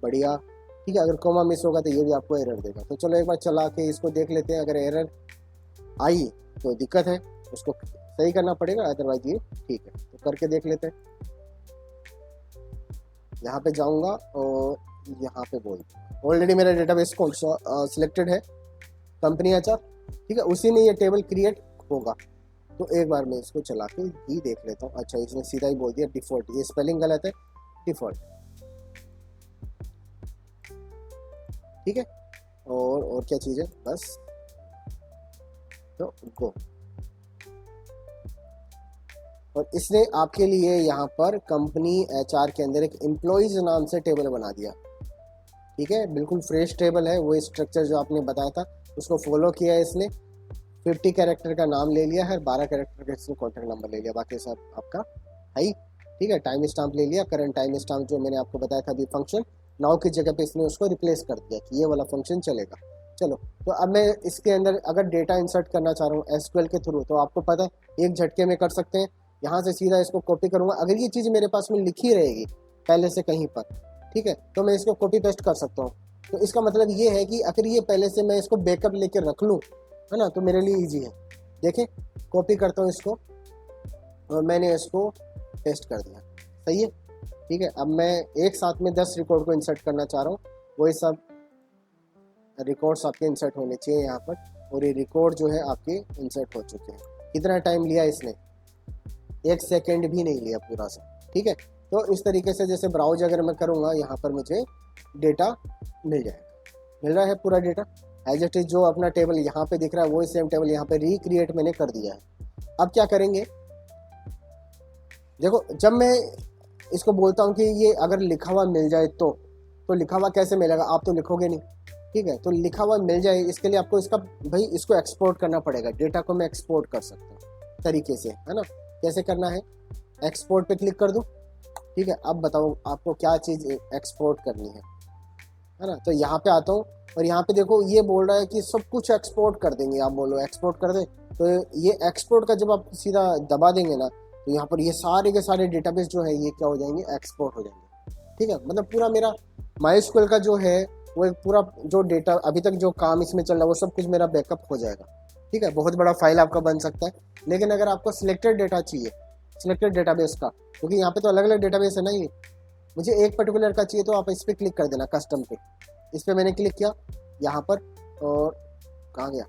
बढ़िया। ठीक है, अगर कोमा मिस होगा तो ये भी आपको एरर देगा। तो चलो एक बार चला के इसको देख लेते हैं, अगर एरर आई तो दिक्कत है, उसको सही करना पड़ेगा, अदरवाइज ये ठीक है। तो करके देख लेते हैं, यहाँ पे जाऊँगा और यहाँ पे बोल, ऑलरेडी मेरा डेटाबेस कौन सा सिलेक्टेड है, कंपनी एचआर। ठीक है, उसी में ये टेबल क्रिएट होगा। तो एक बार मैं इसको चला के ही देख लेता हूँ। अच्छा, इसने सीधा ही बोल दिया डिफ़ॉल्ट, ये स्पेलिंग गलत है, डिफ़ॉल्ट। ठीक है, और क्या चीज़ है, बस तो गो। और इसने आपके लिए यहाँ पर कंपनी एचआर के अंदर एक एम्प्लॉयज नाम से टेबल बना दिया। ठीक है, बिल्कुल फ्रेश टेबल है, वो स्ट्रक्चर जो आपने बताया था उसको फॉलो किया है इसने। 50 कैरेक्टर का नाम ले लिया है, 12 कैरेक्टर का इसने कॉन्टैक्ट नंबर ले लिया, बाकी सब आपका है ही। ठीक है, टाइम स्टाम्प ले लिया, करंट टाइम स्टाम्प जो मैंने आपको बताया था अभी फंक्शन, नाउ की जगह पे इसने उसको रिप्लेस कर दिया कि ये वाला फंक्शन चलेगा। चलो, तो अब मैं इसके अंदर अगर डेटा इंसर्ट करना चाह रहा हूँ एसक्यूएल के थ्रू, तो आपको पता है एक झटके में कर सकते हैं। यहाँ से सीधा इसको कॉपी करूँगा, अगर ये चीज़ मेरे पास में लिखी रहेगी पहले से कहीं पर, ठीक है, तो मैं इसको कॉपी पेस्ट कर सकता हूँ। तो इसका मतलब ये है कि अगर ये पहले से मैं इसको बैकअप लेके रख लूँ, है ना, तो मेरे लिए ईजी है। देखें, कॉपी करता हूँ इसको और मैंने इसको पेस्ट कर दिया, सही है। ठीक है, अब मैं एक साथ में 10 रिकॉर्ड को इंसर्ट करना चाह रहा हूँ, वही सब रिकॉर्ड्स आपके इंसर्ट होने चाहिए यहाँ पर, और ये रिकॉर्ड जो है आपके इंसर्ट हो चुके हैं। कितना टाइम लिया इसने, 1 सेकेंड भी नहीं लिया पूरा सा। ठीक है, तो इस तरीके से जैसे ब्राउज अगर मैं करूँगा, यहाँ पर मुझे डेटा मिल जाएगा, मिल रहा है पूरा डेटा एज इट इज। जो अपना टेबल यहाँ पे दिख रहा है वही सेम टेबल यहाँ पे रिक्रिएट मैंने कर दिया है। अब क्या करेंगे, देखो जब मैं इसको बोलता हूँ कि ये अगर लिखा हुआ मिल जाए तो लिखा हुआ कैसे मिलेगा, आप तो लिखोगे नहीं। ठीक है, तो लिखा हुआ मिल जाए इसके लिए आपको इसका भाई इसको एक्सपोर्ट करना पड़ेगा। डेटा को मैं एक्सपोर्ट कर सकता हूँ तरीके से, है ना। कैसे करना है, एक्सपोर्ट पे क्लिक कर दूँ। ठीक है, अब बताओ आपको क्या चीज़ एक्सपोर्ट करनी है ना। तो यहाँ पे आता हूँ और यहाँ पे देखो ये बोल रहा है कि सब कुछ एक्सपोर्ट कर देंगे। आप बोलो एक्सपोर्ट कर दें, तो ये एक्सपोर्ट का जब आप सीधा दबा देंगे ना, तो यहाँ पर ये सारे के सारे डेटाबेस जो है ये क्या हो जाएंगे, एक्सपोर्ट हो जाएंगे। ठीक है, मतलब पूरा मेरा माई का जो है वो एक पूरा जो डेटा अभी तक जो काम इसमें चल रहा है वो सब कुछ मेरा बैकअप हो जाएगा। ठीक है, बहुत बड़ा फाइल आपका बन सकता है। लेकिन अगर आपको सिलेक्टेड डेटा चाहिए, सिलेक्टेड डेटाबेस का, क्योंकि यहाँ पे तो अलग अलग डेटाबेस है ना, ये मुझे एक पर्टिकुलर का चाहिए, तो आप इस पर क्लिक कर देना, कस्टम पे। इस पर मैंने क्लिक किया यहाँ पर, और कहाँ गया,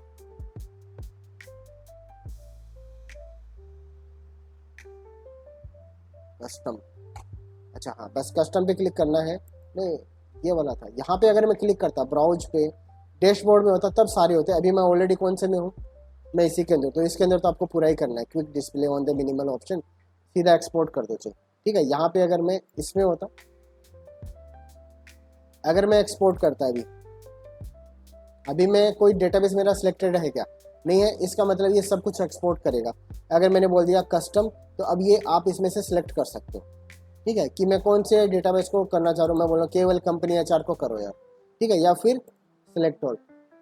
कस्टम। अच्छा हाँ, बस कस्टम पे क्लिक करना है। नहीं, ये वाला था। यहाँ पे अगर मैं क्लिक करता ब्राउज पे, डैशबोर्ड में होता तब सारे होते हैं। अभी मैं ऑलरेडी कौन से में हूँ, मैं इसी के अंदर, तो इसके अंदर तो आपको पूरा ही करना है। Quick display on the minimal option, सीधा एक्सपोर्ट कर दो चलो। ठीक है, यहाँ पे अगर मैं इसमें होता, अगर मैं एक्सपोर्ट करता अभी अभी मैं कोई डेटाबेस मेरा सिलेक्टेड है क्या, नहीं है, इसका मतलब ये सब कुछ एक्सपोर्ट करेगा। अगर मैंने बोल दिया कस्टम, तो अब ये आप इसमें से सिलेक्ट कर सकते हो। ठीक है, कि मैं कौन से डेटाबेस को करना चाह रहा हूँ, मैं बोल रहा हूँ केवल कंपनी एचआर को करो यार। ठीक है, या फिर सिलेक्ट ऑल,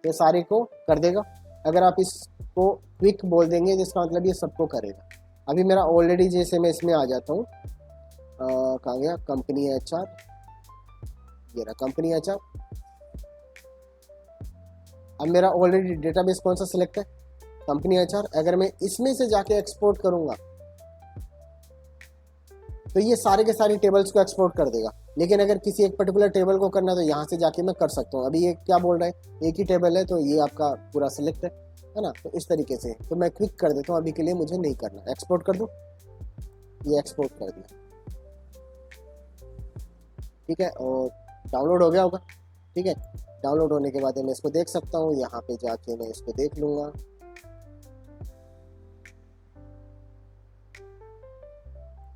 ये सारे को कर देगा। अगर आप इसको क्विक बोल देंगे जिसका मतलब ये सबको करेगा। अभी मेरा ऑलरेडी, जैसे मैं इसमें आ जाता हूँ, कहाँ गया, कंपनी एचआर, ये रहा कंपनी एचआर। अब मेरा ऑलरेडी डेटाबेस कौन सा सिलेक्ट है, कंपनी एचआर। अगर मैं इसमें से जाके एक्सपोर्ट करूंगा तो ये सारे के सारे टेबल्स को एक्सपोर्ट कर देगा। लेकिन अगर किसी एक पर्टिकुलर टेबल को करना है तो यहाँ से जाके मैं कर सकता हूँ। अभी ये क्या बोल रहा है, एक ही टेबल है तो ये आपका पूरा सिलेक्ट है ना। तो इस तरीके से तो मैं क्विक कर देता हूँ, अभी के लिए मुझे नहीं करना। एक्सपोर्ट कर दूँ, ये एक्सपोर्ट कर दिया। ठीक है, और डाउनलोड हो गया होगा। ठीक है, डाउनलोड होने के बाद मैं इसको देख सकता हूँ, यहाँ पे जाके मैं इसको देख लूंगा।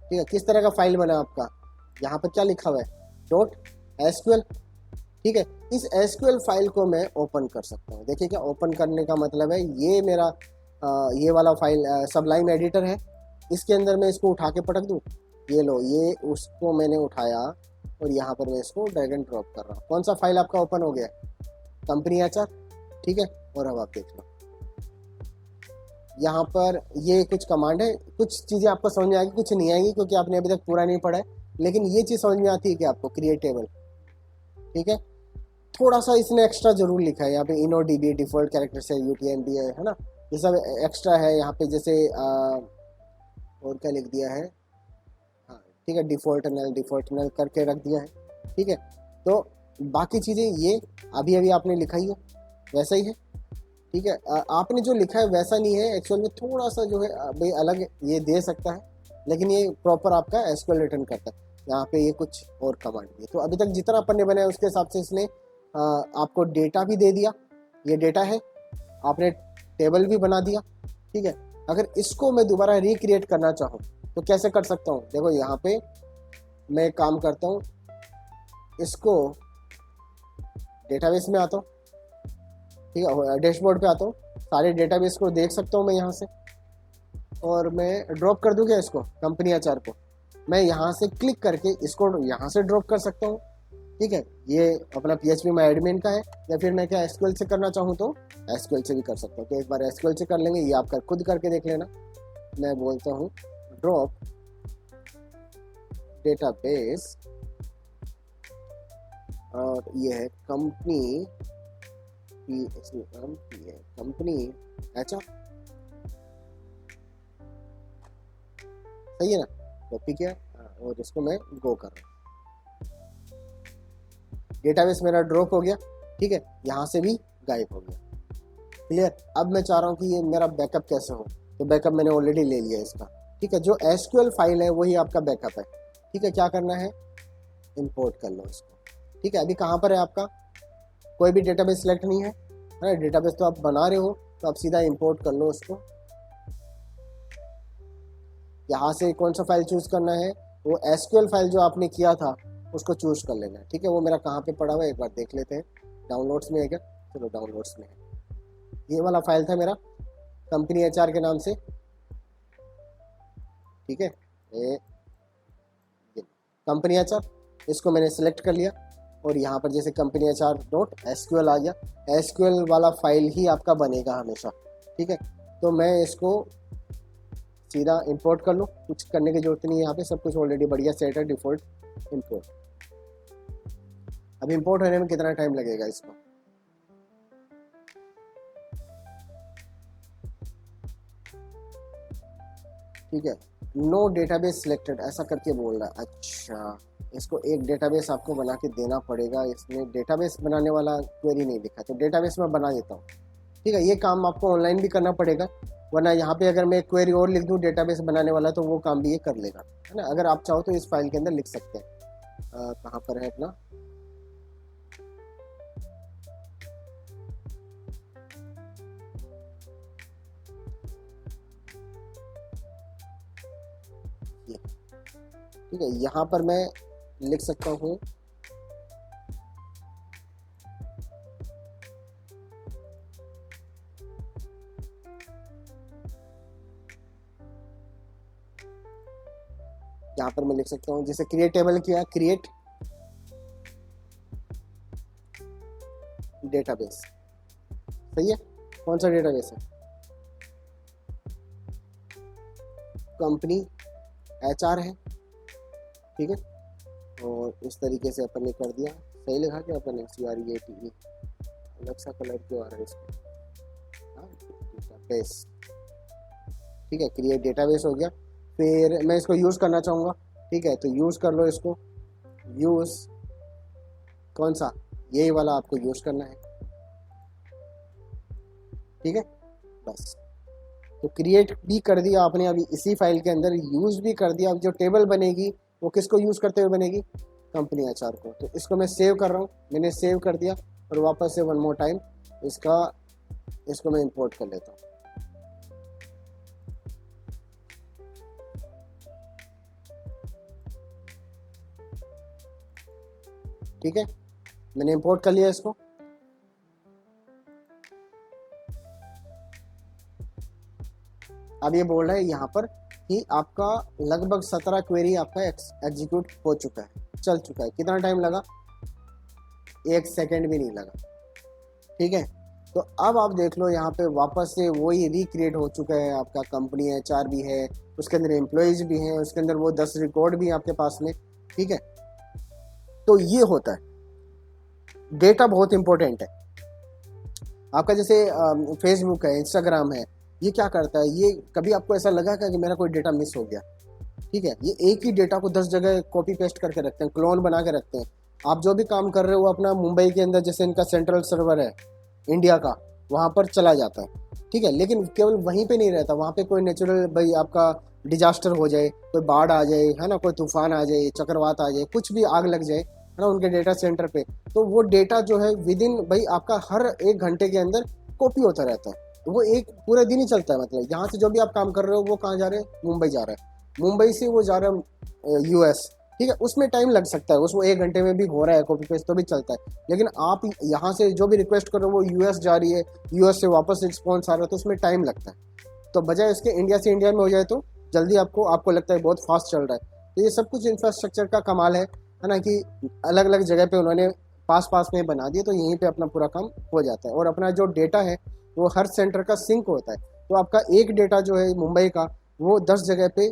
ठीक है, किस तरह का फाइल बना आपका, यहाँ पर क्या लिखा हुआ है, डॉट एसक्यूएल। ठीक है, इस एसक्यूएल फाइल को मैं ओपन कर सकता हूँ। देखिए क्या ओपन करने का मतलब है, ये मेरा ये वाला फाइल सबलाइम एडिटर है, इसके अंदर मैं इसको उठा के पटक दूँ। ये लो, ये उसको मैंने उठाया और यहाँ पर मैं इसको ड्रैग एंड ड्रॉप कर रहा हूँ। कौन सा फाइल आपका ओपन हो गया, कंपनी एचआर। ठीक है, और अब आप देख लो, यहाँ पर ये कुछ कमांड है, कुछ चीज़ें आपको समझ में आएगी, कुछ नहीं आएगी क्योंकि आपने अभी तक पूरा नहीं पढ़ा है। लेकिन ये चीज़ समझ में आती है कि आपको क्रिएट टेबल। ठीक है, थोड़ा सा इसने एक्स्ट्रा जरूर लिखा है यहाँ पे, इनो डीबी डिफॉल्ट कैरेक्टर से यूटीएमबी है ना, ये सब एक्स्ट्रा है यहाँ पे। जैसे और क्या लिख दिया है, हाँ ठीक है, डिफॉल्ट नल करके रख दिया है। ठीक है, तो बाकी चीज़ें ये अभी अभी आपने लिखा ही है वैसा ही है। ठीक है, आपने जो लिखा है वैसा नहीं है एक्चुअल में, थोड़ा सा जो है भाई अलग ये दे सकता है, लेकिन ये प्रॉपर आपका एसक्यूएल रिटर्न करता है। यहाँ पे ये कुछ और कमांड दिए, तो अभी तक जितना अपन ने बनाया उसके हिसाब से इसने आपको डेटा भी दे दिया, ये डेटा है, आपने टेबल भी बना दिया। ठीक है, अगर इसको मैं दोबारा रिक्रिएट करना चाहूँ तो कैसे कर सकता हूँ, देखो यहाँ पे मैं काम करता हूँ, इसको डेटाबेस में आता हूँ। ठीक है, डैशबोर्ड पे आता हूँ, सारे डेटाबेस को देख सकता हूँ मैं यहाँ से, और मैं ड्रॉप कर दूँ क्या इसको, कंपनी एचआर को मैं यहाँ से क्लिक करके इसको यहाँ से ड्रॉप कर सकता हूँ। ठीक है, ये अपना PHP माई एडमिन का है, या फिर मैं क्या एसक्यूएल से करना चाहूँ तो एसक्यूएल से भी कर सकता हूँ। तो एक बार एसक्यूएल से कर लेंगे, ये आप खुद करके देख लेना। मैं बोलता हूँ ड्रॉप डेटाबेस, और ये है कंपनी कंपनी एचआर, सही है ना, कॉपी किया और इसको मैं गो कर रहा हूँ। डेटाबेस मेरा ड्रॉप हो गया। ठीक है, यहाँ से भी गायब हो गया। क्लियर, अब मैं चाह रहा हूँ कि ये मेरा बैकअप कैसे हो, तो बैकअप मैंने ऑलरेडी ले लिया इसका। ठीक है, जो एसक्यूएल फाइल है वही आपका बैकअप है। ठीक है, क्या करना है, इंपोर्ट कर लो इसको। ठीक है, अभी कहाँ पर है आपका, कोई भी डेटाबेस सिलेक्ट नहीं है ना, डेटाबेस तो आप बना रहे हो, तो आप सीधा इंपोर्ट कर लो उसको। यहाँ से कौन सा फाइल चूज करना है, वो एसक्यूएल फाइल जो आपने किया था उसको चूज कर लेना है। ठीक है, वो मेरा कहाँ पे पड़ा हुआ है एक बार देख लेते हैं, डाउनलोड्स में है क्या, चलो डाउनलोड्स में है, ये वाला फाइल था मेरा कंपनी एचआर के नाम से। ठीक है, ये कंपनी एचआर, इसको मैंने सिलेक्ट कर लिया, और यहाँ पर जैसे कंपनी एचआर डॉट एसक्यूएल आ गया, एसक्यूएल वाला फाइल ही आपका बनेगा हमेशा। ठीक है, तो मैं इसको सीधा इंपोर्ट कर लूँ, कुछ करने की जरूरत नहीं है, यहाँ पे सब कुछ ऑलरेडी बढ़िया सेट है, डिफॉल्ट इंपोर्ट। अब इंपोर्ट होने में कितना टाइम लगेगा इसको, ठीक है, नो डेटाबेस सिलेक्टेड ऐसा करके बोल रहा है। अच्छा, इसको एक डेटाबेस आपको बना के देना पड़ेगा, इसमें डेटाबेस बनाने वाला क्वेरी नहीं लिखा, तो डेटाबेस मैं बना देता हूँ। ठीक है, ये काम आपको ऑनलाइन भी करना पड़ेगा, वरना यहाँ पे अगर मैं क्वेरी और लिख दूँ डेटाबेस बनाने वाला तो वो काम भी ये कर लेगा, है ना। अगर आप चाहो तो इस फाइल के अंदर लिख सकते हैं। कहाँ पर है अपना, ये, ठीक है। यहाँ पर मैं लिख सकता हूँ यहाँ पर मैं लिख सकता हूँ जैसे क्रिएट टेबल किया, क्रिएट डेटाबेस। सही है। कौन सा डेटाबेस है? कंपनी HR है, ठीक है। और इस तरीके से अपन ने कर दिया। सही लिखा क्या अपन ने? CREATE, अलग सा कलर क्यों आ रहा है इसमें? हाँ, डेटाबेस, ठीक है। क्रिएट डेटाबेस हो गया। फिर मैं इसको यूज़ करना चाहूँगा, ठीक है, तो यूज़ कर लो इसको। यूज़ कौन सा? यही वाला आपको यूज़ करना है, ठीक है। बस, तो क्रिएट भी कर दिया आपने अभी इसी फाइल के अंदर, यूज़ भी कर दिया। अब जो टेबल बनेगी वो किसको यूज़ करते हुए बनेगी? कंपनी HR को। तो इसको मैं सेव कर रहा हूँ, मैंने सेव कर दिया। और वापस से वन मोर टाइम इसको मैं इंपोर्ट कर लेता हूँ। ठीक है, मैंने इंपोर्ट कर लिया इसको। अब ये बोल रहा है यहाँ पर कि आपका लगभग 17 क्वेरी आपका एग्जीक्यूट हो चुका है, चल चुका है। कितना टाइम लगा? 1 सेकेंड भी नहीं लगा, ठीक है। तो अब आप देख लो यहाँ पे वापस से वही रिक्रिएट हो चुका है। आपका कंपनी HR भी है, उसके अंदर एम्प्लॉयज भी हैं, उसके अंदर वो 10 रिकॉर्ड भी है आपके पास में, ठीक है। तो ये होता है, डेटा बहुत इंपॉर्टेंट है आपका। जैसे फेसबुक है, इंस्टाग्राम है, ये क्या करता है? ये कभी आपको ऐसा लगा कि मेरा कोई डेटा मिस हो गया? ठीक है, ये एक ही डेटा को 10 जगह कॉपी पेस्ट करके रखते हैं, क्लोन बना के रखते हैं। आप जो भी काम कर रहे हो अपना मुंबई के अंदर, जैसे इनका सेंट्रल सर्वर है इंडिया का, वहाँ पर चला जाता है, ठीक है। लेकिन केवल वहीं पे नहीं रहता, वहाँ पे कोई नेचुरल भाई आपका डिजास्टर हो जाए, कोई बाढ़ आ जाए, है ना, कोई तूफान आ जाए, चक्रवात आ जाए, कुछ भी आग लग जाए, है ना, उनके डेटा सेंटर पे, तो वो डेटा जो है विद इन भाई आपका हर 1 घंटे के अंदर कॉपी होता रहता है। तो वो एक पूरे दिन ही चलता है। मतलब यहाँ से जो भी आप काम कर रहे हो वो कहाँ जा रहे हैं? मुंबई जा रहा है, मुंबई से वो जा रहा है US, ठीक है। उसमें टाइम लग सकता है, उसको 1 घंटे में भी हो रहा है कॉपी पेस्ट तो भी चलता है। लेकिन आप यहाँ से जो भी रिक्वेस्ट कर रहे हो वो US जा रही है, US से वापस रिस्पॉन्स आ रहा है, तो उसमें टाइम लगता है। तो बजाय इसके इंडिया से इंडिया में हो जाए तो जल्दी आपको लगता है बहुत फास्ट चल रहा है। तो ये सब कुछ इंफ्रास्ट्रक्चर का कमाल है ना, कि अलग अलग जगह पे उन्होंने पास में बना दिए, तो यहीं पे अपना पूरा काम हो जाता है। और अपना जो डेटा है वो हर सेंटर का सिंक होता है। तो आपका एक डेटा जो है मुंबई का, वो 10 जगह पे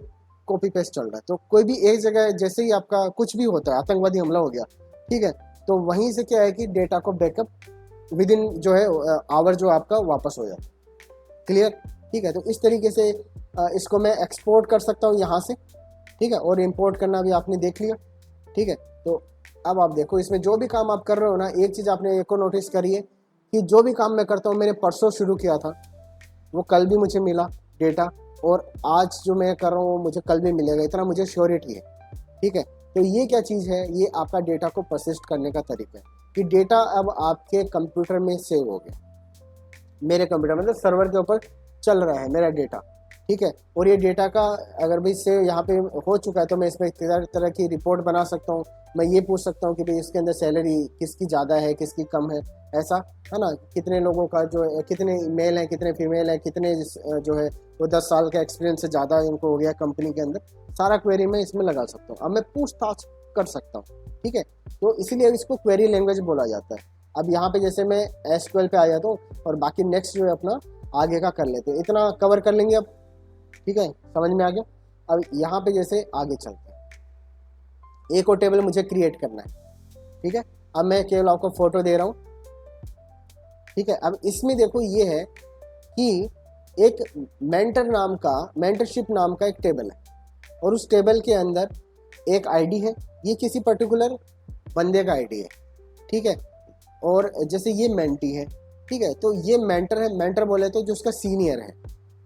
कॉपी पेस्ट चल रहा है। तो कोई भी एक जगह जैसे ही आपका कुछ भी होता है, आतंकवादी हमला हो गया, ठीक है, तो वहीं से क्या है कि डेटा को बैकअप विद इन जो है आवर जो आपका वापस हो जाए। क्लियर? ठीक है, तो इस तरीके से इसको मैं एक्सपोर्ट कर सकता हूँ यहाँ से, ठीक है। और इम्पोर्ट करना भी आपने देख लिया, ठीक है। तो अब आप देखो इसमें जो भी काम आप कर रहे हो ना, एक चीज़ आपने एक को नोटिस करिए कि जो भी काम मैं करता हूँ, मैंने परसों शुरू किया था, वो कल भी मुझे मिला डेटा, और आज जो मैं कर रहा हूँ मुझे कल भी मिलेगा, इतना मुझे श्योरिटी है, ठीक है। तो ये क्या चीज़ है? ये आपका डेटा को परसिस्ट करने का तरीका है कि डेटा अब आपके कंप्यूटर में सेव हो गया, मेरे कंप्यूटर मतलब सर्वर के ऊपर चल रहा है मेरा डेटा, ठीक है। और ये डेटा का अगर भाई सेव यहाँ पे हो चुका है, तो मैं इसमें तरह की रिपोर्ट बना सकता हूँ। मैं ये पूछ सकता हूँ कि भाई इसके अंदर सैलरी किसकी ज़्यादा है, किसकी कम है, ऐसा, है ना, कितने लोगों का जो है, कितने मेल हैं, कितने फीमेल हैं, कितने जो है वो 10 साल का एक्सपीरियंस से ज़्यादा इनको हो गया कंपनी के अंदर, सारा क्वेरी मैं इसमें लगा सकता हूँ। अब मैं पूछताछ कर सकता हूँ, ठीक है। तो इसीलिए इसको क्वेरी लैंग्वेज बोला जाता है। अब यहाँ पे जैसे मैं SQL पे आ जाता हूँ, और बाकी नेक्स्ट जो है अपना आगे का कर लेते हैं, इतना कवर कर लेंगे अब, ठीक है, समझ में आ गया। अब यहाँ पे जैसे आगे चलते हैं, एक और टेबल मुझे क्रिएट करना है, ठीक है। अब मैं केवल आपको फोटो दे रहा हूँ, ठीक है। अब इसमें देखो ये है कि एक मेंटरशिप नाम का एक टेबल है, और उस टेबल के अंदर एक आईडी है, ये किसी पर्टिकुलर बंदे का आईडी है, ठीक है। और जैसे ये मेंटी है, ठीक है, तो ये मेंटर है, मेंटर बोले तो जो उसका सीनियर है।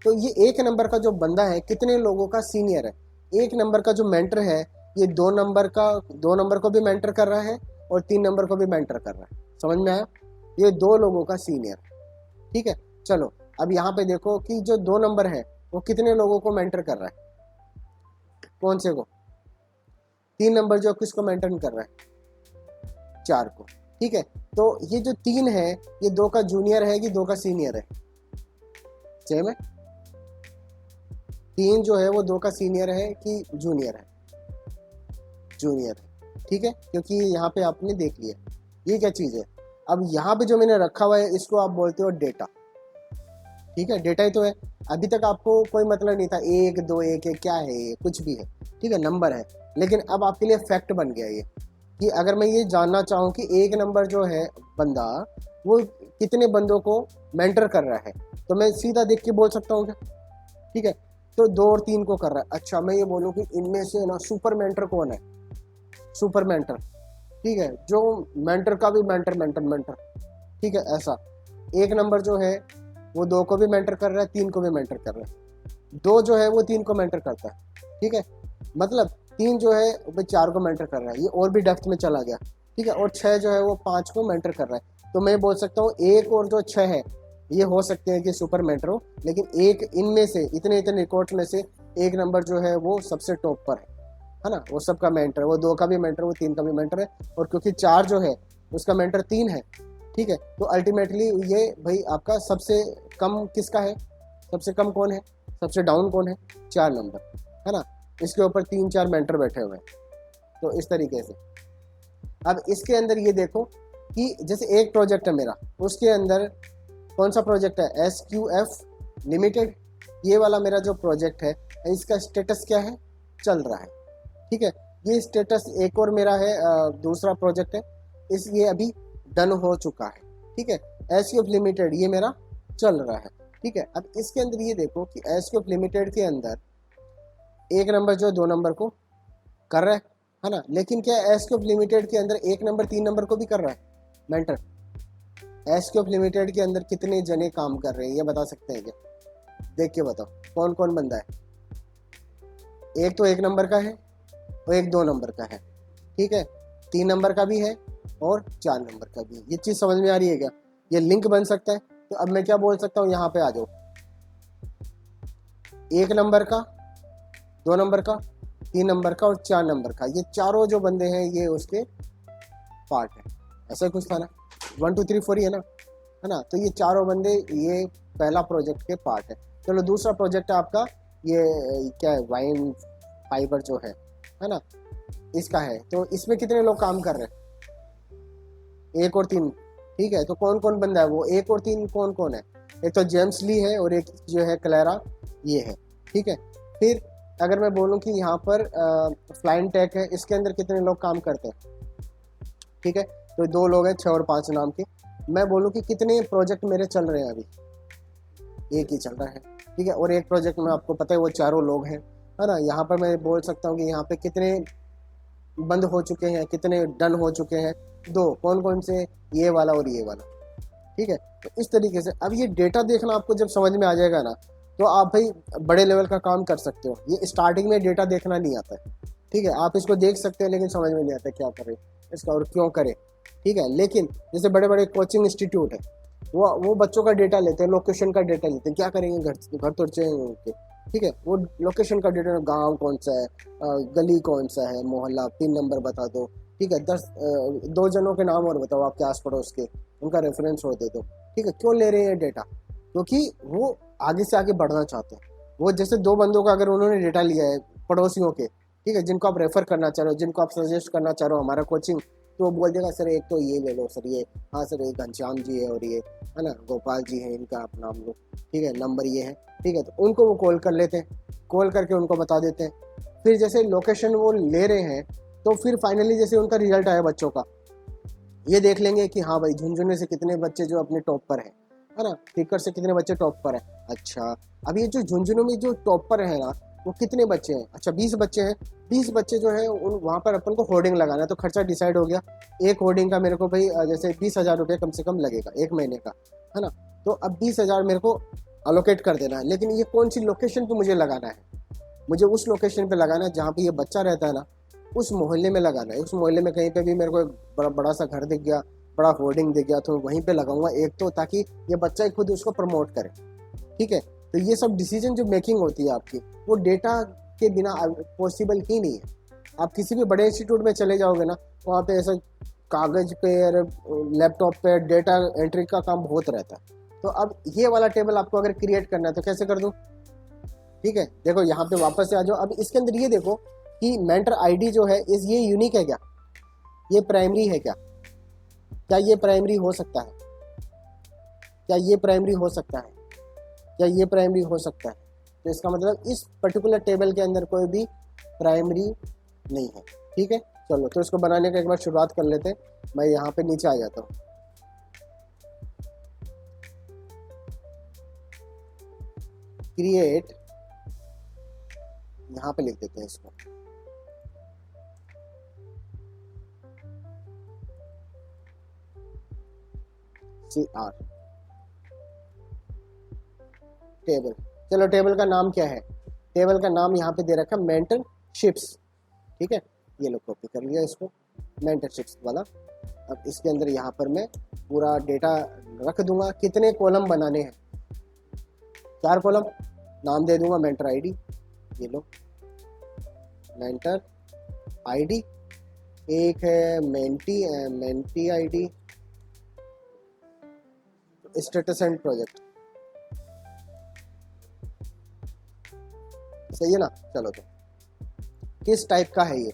तो ये 1 नंबर का जो बंदा है कितने लोगों का सीनियर है? 1 नंबर का जो मेंटर है ये 2 नंबर को भी मेंटर कर रहा है, और 3 नंबर को भी मेंटर कर रहा है। समझ में आया? ये 2 लोगों का सीनियर, ठीक है। चलो अब यहाँ पे देखो कि जो 2 नंबर है वो कितने लोगों को मेंटर कर रहा है। कौन से को? 3 नंबर जो किसको मेंटेन कर रहा है? 4 को। ठीक है, तो ये जो 3 है ये 2 का जूनियर है कि 2 का सीनियर है? सेम है। 3 जो है वो 2 का सीनियर है कि जूनियर है? जूनियर है। ठीक है, क्योंकि यहाँ पे आपने देख लिया ये क्या चीज़ है। अब यहाँ पे जो मैंने रखा हुआ है इसको आप बोलते हो डेटा। ठीक है, डेटा ही तो है। अभी तक आपको कोई मतलब नहीं था 1 2 1 1 क्या है, ये कुछ भी है। ठीक है, नंबर है। लेकिन अब आपके लिए फैक्ट बन गया ये कि अगर मैं ये जानना चाहूँ कि 1 नंबर जो है बंदा वो कितने बंदों को मेंटर कर रहा है, तो मैं सीधा देख के बोल सकता हूँ क्या? ठीक है, तो 2 और 3 को कर रहा है। अच्छा, मैं ये बोलूँ कि इनमें से ना सुपर मेंटर कौन है? Super mentor. ठीक है, जो मेंटर का भी मेंटर मेंटर मेंटर। ठीक है, ऐसा 1 नंबर जो है वो 2 को भी मेंटर कर रहा है, 3 को भी मेंटर कर रहा है। 2 जो है वो 3 को मेंटर करता है। ठीक है, मतलब 3 जो है वो 4 को मेंटर कर रहा है, ये और भी डेप्थ में चला गया। ठीक है, और 6 जो है वो 5 को मेंटर कर रहा है। तो मैं बोल सकता हूँ 1 और जो 6 है ये हो सकते हैं कि सुपर मेंटर हो, लेकिन एक इनमें से इतने इतने रिकॉर्ड्स में से 1 नंबर जो है वो सबसे टॉप पर है ना, वो सबका मेंटर है। वो 2 का भी मेंटर, वो 3 का भी मेंटर है, और क्योंकि 4 जो है उसका मेंटर 3 है। ठीक है, तो अल्टीमेटली ये भाई आपका सबसे कम किसका है? सबसे कम कौन है? सबसे डाउन कौन है? 4 नंबर, है ना। इसके ऊपर 3 4 मेंटर बैठे हुए हैं। तो इस तरीके से अब इसके अंदर ये देखो कि जैसे एक प्रोजेक्ट है मेरा, उसके अंदर कौन सा प्रोजेक्ट है? SQF limited. ये वाला मेरा जो प्रोजेक्ट है इसका स्टेटस क्या है? चल रहा है। ठीक है, ये स्टेटस एक और मेरा है दूसरा प्रोजेक्ट है, ये अभी डन हो चुका है। ठीक है, SQF लिमिटेड ये मेरा चल रहा है। ठीक है, अब इसके अंदर ये देखो कि SQF लिमिटेड के अंदर 1 नंबर जो 2 नंबर को कर रहा है ना, लेकिन क्या SQF लिमिटेड के अंदर 1 नंबर 3 नंबर को भी कर रहा है मेंटर? SQF लिमिटेड के अंदर कितने जने काम कर रहे हैं ये बता सकते हैं क्या? देख के बताओ कौन कौन बंदा है। एक तो 1 नंबर का है और एक 2 नंबर का है। ठीक है, 3 नंबर का भी है और 4 नंबर का भी है। ये चीज़ समझ में आ रही है क्या? ये लिंक बन सकता है। तो अब मैं क्या बोल सकता हूँ, यहाँ पे आ जाओ, 1 नंबर का, 2 नंबर का, 3 नंबर का और 4 नंबर का, ये चारों जो बंदे हैं ये उसके पार्ट है। ऐसा कुछ था ना, 1 2 3 4 ही है ना। तो ये चारों बंदे ये पहला प्रोजेक्ट के पार्ट है। चलो दूसरा प्रोजेक्ट है आपका ये क्या है, वाइन फाइबर जो है ना, इसका है। तो इसमें कितने लोग काम कर रहे हैं? 1 और 3। ठीक है, तो कौन कौन बंदा है वो 1 और 3 कौन कौन है? एक तो जेम्स ली है और एक जो है क्लैरा ये है। ठीक है, फिर अगर मैं बोलूँ कि यहाँ पर फ्लाइन टेक है, इसके अंदर कितने लोग काम करते हैं? ठीक है, तो 2 लोग हैं, 6 और 5 नाम के। मैं बोलूँ कि कितने प्रोजेक्ट मेरे चल रहे हैं अभी? एक ही चल रहा है। ठीक है, और एक प्रोजेक्ट में आपको पता है वो चारों लोग हैं, है ना। यहाँ पर मैं बोल सकता हूँ कि यहाँ पे कितने बंद हो चुके हैं, कितने डन हो चुके हैं? 2। कौन कौन से? ये वाला और ये वाला। ठीक है, तो इस तरीके से अब ये डेटा देखना आपको जब समझ में आ जाएगा ना, तो आप भाई बड़े लेवल का काम कर सकते हो। ये स्टार्टिंग में डेटा देखना नहीं आता है। ठीक है, आप इसको देख सकते हैं लेकिन समझ में नहीं आता क्या करें इसका और क्यों करें। ठीक है, लेकिन जैसे बड़े बड़े कोचिंग इंस्टीट्यूट है, वो बच्चों का डेटा लेते हैं, लोकेशन का डेटा लेते हैं। क्या करेंगे? घर तो चाहिए उनके। ठीक है, वो लोकेशन का डेटा, गांव कौन सा है, गली कौन सा है, मोहल्ला, पिन नंबर बता दो। ठीक है, 2 जनों के नाम और बताओ आपके आस पड़ोस के, उनका रेफरेंस हो दे दो। ठीक है, क्यों ले रहे हैं डेटा? क्योंकि वो आगे से आगे बढ़ना चाहते हैं। वो जैसे 2 बंदों का अगर उन्होंने डेटा लिया है पड़ोसियों के, ठीक है, जिनको आप रेफर करना चाह रहे हो, जिनको आप सजेस्ट करना चाह रहे हो हमारा कोचिंग, तो वो बोल देगा सर एक तो ये ले लो सर, ये हाँ सर ये घनश्याम जी है और ये है ना गोपाल जी है, इनका आप नाम लो। ठीक है, नंबर ये है। ठीक है, तो उनको वो कॉल कर लेते हैं, कॉल करके उनको बता देते हैं। फिर जैसे लोकेशन वो ले रहे हैं, तो फिर फाइनली जैसे उनका रिजल्ट आया बच्चों का, ये देख लेंगे कि हाँ भाई झुंझुनू से कितने बच्चे जो अपने टॉप पर है ना, सीकर से कितने बच्चे टॉप पर है। अच्छा, अब ये जो झुंझुनू में जो टॉप पर है ना, वो कितने बच्चे हैं? अच्छा 20 बच्चे हैं। 20 बच्चे जो है उन वहाँ पर अपन को होर्डिंग लगाना है। तो खर्चा डिसाइड हो गया, एक होर्डिंग का मेरे को भाई जैसे 20,000 रुपये कम से कम लगेगा 1 महीने का, है ना। तो अब 20,000 मेरे को अलोकेट कर देना है, लेकिन ये कौन सी लोकेशन पे मुझे लगाना है? मुझे उस लोकेशन पे लगाना है जहाँ पे ये बच्चा रहता है ना, उस मोहल्ले में लगाना है। उस मोहल्ले में कहीं पे भी मेरे को एक बड़ा सा घर दिख गया, बड़ा होर्डिंग दिख गया, तो वहीं पे लगाऊंगा एक, तो ताकि ये बच्चा खुद उसको प्रमोट करे। ठीक है, तो ये सब डिसीजन जो मेकिंग होती है आपकी, वो डेटा के बिना पॉसिबल ही नहीं है। आप किसी भी बड़े इंस्टीट्यूट में चले जाओगे ना, वहाँ पे ऐसा कागज पे और लैपटॉप पे डेटा एंट्री का काम बहुत रहता है। तो अब ये वाला टेबल आपको अगर क्रिएट करना है तो कैसे कर दूँ? ठीक है, देखो यहाँ पे वापस से आ जाओ। अब इसके अंदर ये देखो कि मेंटर आईडी जो है ये यूनिक है क्या, ये प्राइमरी है क्या, क्या ये प्राइमरी हो सकता है, क्या ये प्राइमरी हो सकता है, क्या ये प्राइमरी हो सकता है? तो इसका मतलब इस पर्टिकुलर टेबल के अंदर कोई भी प्राइमरी नहीं है। ठीक है, चलो तो इसको बनाने का एक बार शुरुआत कर लेते हैं। मैं यहाँ पे नीचे आ जाता हूँ। क्रिएट, यहाँ पे लिख देते हैं इसको CR टेबल। चलो टेबल का नाम क्या है? टेबल का नाम यहाँ पे दे रखा मेंटरशिप्स। ठीक है, ये लो कॉपी कर लिया इसको, मेंटरशिप्स वाला। अब इसके अंदर यहाँ पर मैं पूरा डेटा रख दूंगा। कितने कॉलम बनाने हैं? 4 कॉलम। नाम दे दूंगा मेंटर आईडी, ये लो मेंटर आईडी। एक है mentee ID, status and project. सही है ना? चलो तो किस टाइप का है ये?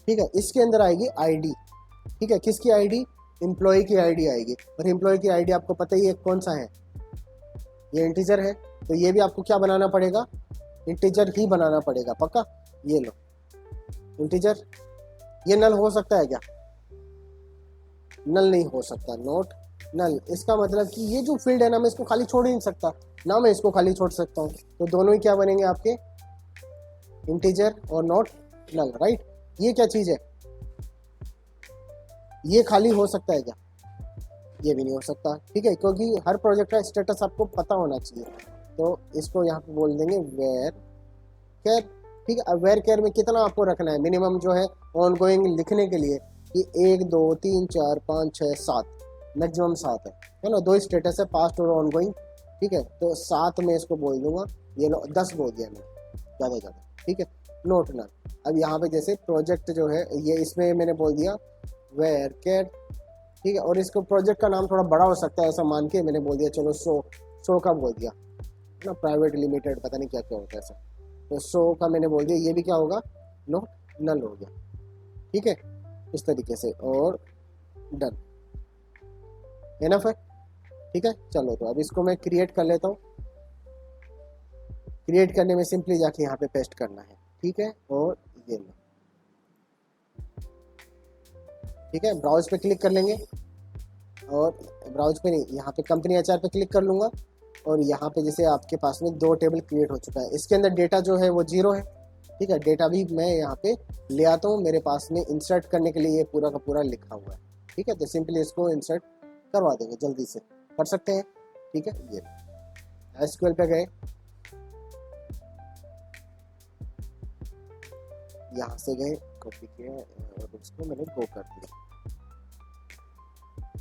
ठीक है, इसके अंदर आएगी आईडी। ठीक है, किसकी आईडी? एम्प्लॉय की आईडी आएगी। और एम्प्लॉय की आईडी आपको पता ही है कौन सा है, ये इंटीजर है। तो ये भी आपको क्या बनाना पड़ेगा? इंटीजर ही बनाना पड़ेगा, पक्का। ये लो इंटीजर। ये नल हो सकता है क्या? नल नहीं हो सकता, नॉट नल। इसका मतलब कि ये जो फील्ड है ना, मैं इसको खाली छोड़ ही नहीं सकता ना, मैं इसको खाली छोड़ सकता हूँ। तो दोनों ही क्या बनेंगे आपके? इंटीजर और नॉट नल, राइट। ये क्या चीज है? ये खाली हो सकता है क्या? ये भी नहीं हो सकता। ठीक है, क्योंकि हर प्रोजेक्ट का स्टेटस आपको पता होना चाहिए। तो इसको यहाँ पे बोल देंगे वेयर केयर। ठीक है, अब वेयर केयर में कितना आपको रखना है? मिनिमम जो है ऑनगोइंग लिखने के लिए कि 1 2 3 4 5 6 7, मैक्सिमम 7 है ना। 2 स्टेटस है, पास्ट और ऑनगोइंग। ठीक है, तो 7 में इसको बोल दूंगा। ये 10 बोल दिया मैंने, ज़्यादा ज़्यादा। ठीक है, नोट नल। अब यहाँ पे जैसे प्रोजेक्ट जो है ये, इसमें मैंने बोल दिया वेयर केयर। ठीक है, और इसको प्रोजेक्ट का नाम थोड़ा बड़ा हो सकता है ऐसा मान के मैंने बोल दिया, चलो सो का बोल दिया ना, प्राइवेट लिमिटेड, पता नहीं क्या क्या होता है ऐसा। तो 100 का मैंने बोल दिया, ये भी क्या होगा? नोट नल हो गया। ठीक है, इस तरीके से, और डन। एनफ है। ठीक है, चलो तो अब इसको मैं क्रिएट कर लेता हूँ। क्रिएट करने में सिंपली जाके यहाँ पे पेस्ट करना है। ठीक है, और ये लो। ठीक है, ब्राउज पे क्लिक कर लेंगे, और ब्राउज पे नहीं, यहाँ पे कंपनी HR पे क्लिक कर लूँगा। और यहाँ पे जैसे आपके पास में 2 टेबल क्रिएट हो चुका है। इसके अंदर डेटा जो है वो 0 है। ठीक है, डेटा भी मैं यहाँ पे ले आता हूँ, मेरे पास में इंसर्ट करने के लिए ये पूरा का पूरा लिखा हुआ है। ठीक है, तो सिंपली इसको इंसर्ट करवा देंगे, जल्दी से कर सकते हैं। ठीक है, ये SQL पे गए, यहाँ से गए, कॉपी किया और उसको मैंने गो कर दिया।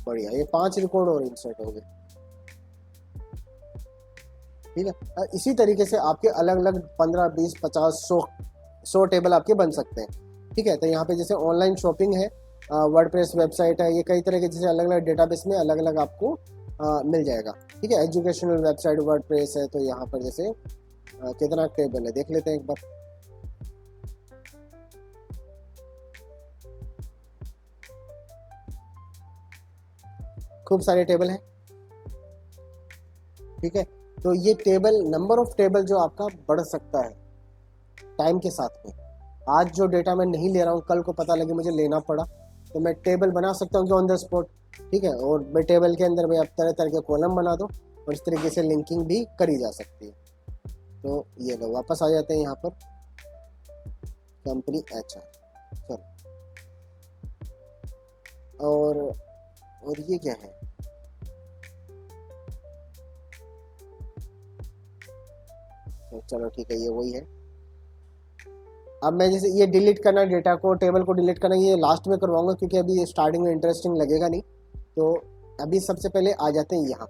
बढ़िया, ये 5 रिकॉर्ड और इंसर्ट हो गए। ठीक है, इसी तरीके से आपके अलग अलग 15 20 50 100 टेबल आपके बन सकते हैं। ठीक है, तो यहाँ पे जैसे ऑनलाइन शॉपिंग है, वर्डप्रेस वेबसाइट है, ये कई तरह के जैसे अलग अलग डेटाबेस में अलग अलग आपको मिल जाएगा। ठीक है, एजुकेशनल वेबसाइट वर्डप्रेस है, तो यहाँ पर जैसे कितना टेबल है देख लेते हैं एक बार। खूब सारे टेबल हैं। ठीक है, तो ये टेबल, नंबर ऑफ टेबल जो आपका बढ़ सकता है टाइम के साथ में। आज जो डेटा मैं नहीं ले रहा हूँ, कल को पता लगे मुझे लेना पड़ा, तो मैं टेबल बना सकता हूँ ऑन द स्पॉट। ठीक है, और मैं टेबल के अंदर मैं अब तरह तरह के कॉलम बना दो, और इस तरीके से लिंकिंग भी करी जा सकती है। तो ये लोग वापस आ जाते हैं यहाँ पर, कंपनी HR। चलो, और ये क्या है? तो चलो ठीक है, ये वही है। अब मैं जैसे ये डिलीट करना, डेटा को, टेबल को डिलीट करना, ये लास्ट में करवाऊंगा, क्योंकि अभी स्टार्टिंग में इंटरेस्टिंग लगेगा नहीं। तो अभी सबसे पहले आ जाते हैं यहाँ।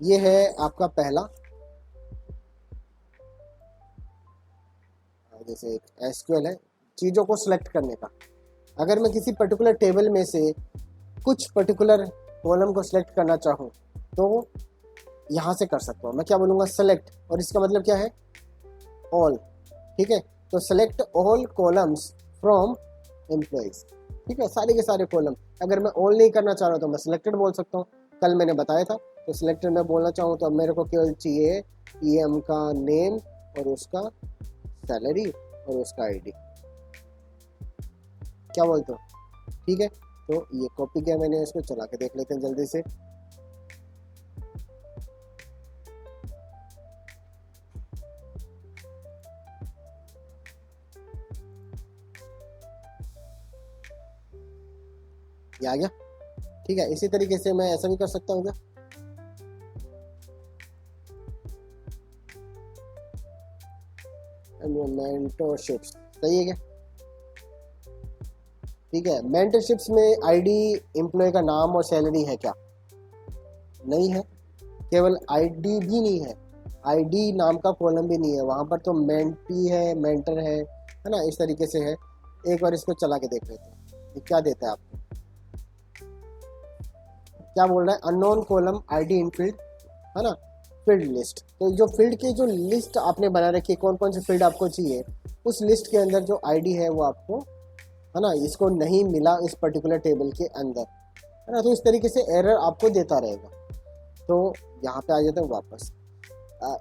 ये है आपका पहला जैसे एक एसक्यूएल है चीज़ों को सिलेक्ट करने का। अगर मैं किसी पर्टिकुलर टेबल में से कुछ पर्टिकुलर कॉलम को सिलेक्ट करना चाहूँ तो यहाँ से कर सकता हूँ। मैं क्या बोलूँगा, सेलेक्ट, और इसका मतलब क्या है, ऑल। ठीक है, तो select all columns from employees. ठीक है, सारे के सारे कॉलम। अगर मैं ऑल नहीं करना चाह रहा तो मैं सिलेक्टेड बोल सकता हूँ, कल मैंने बताया था। तो सिलेक्टेड मैं बोलना चाहूँ तो अब मेरे को केवल चाहिए ईएम का नेम और उसका सैलरी और उसका आईडी। क्या बोलते हो? ठीक है, तो ये कॉपी किया मैंने, इसको चला के देख लेते हैं जल्दी से। ये आ गया। ठीक है, इसी तरीके से मैं ऐसा भी कर सकता हूँ क्या, मेंटरशिप्स, सही है क्या? ठीक है, मेंटरशिप्स में आईडी एम्प्लॉय का नाम और सैलरी है क्या? नहीं है, केवल आईडी भी नहीं है, आईडी नाम का कॉलम भी नहीं है वहाँ पर, तो मेंटी है, मेंटर है ना, इस तरीके से है। एक बार इसको चला के देख लेते हैं ये क्या देता है आपको। क्या बोल रहा है, अननोन कॉलम आईडी इन फील्ड, है ना, फील्ड लिस्ट। तो जो फील्ड की जो लिस्ट आपने बना रखी है, कौन कौन से फील्ड आपको चाहिए, उस लिस्ट के अंदर जो आईडी है वो आपको, है ना, इसको नहीं मिला इस पर्टिकुलर टेबल के अंदर, है ना, तो इस तरीके से एरर आपको देता रहेगा। तो यहाँ पे आ जाते हैं वापस।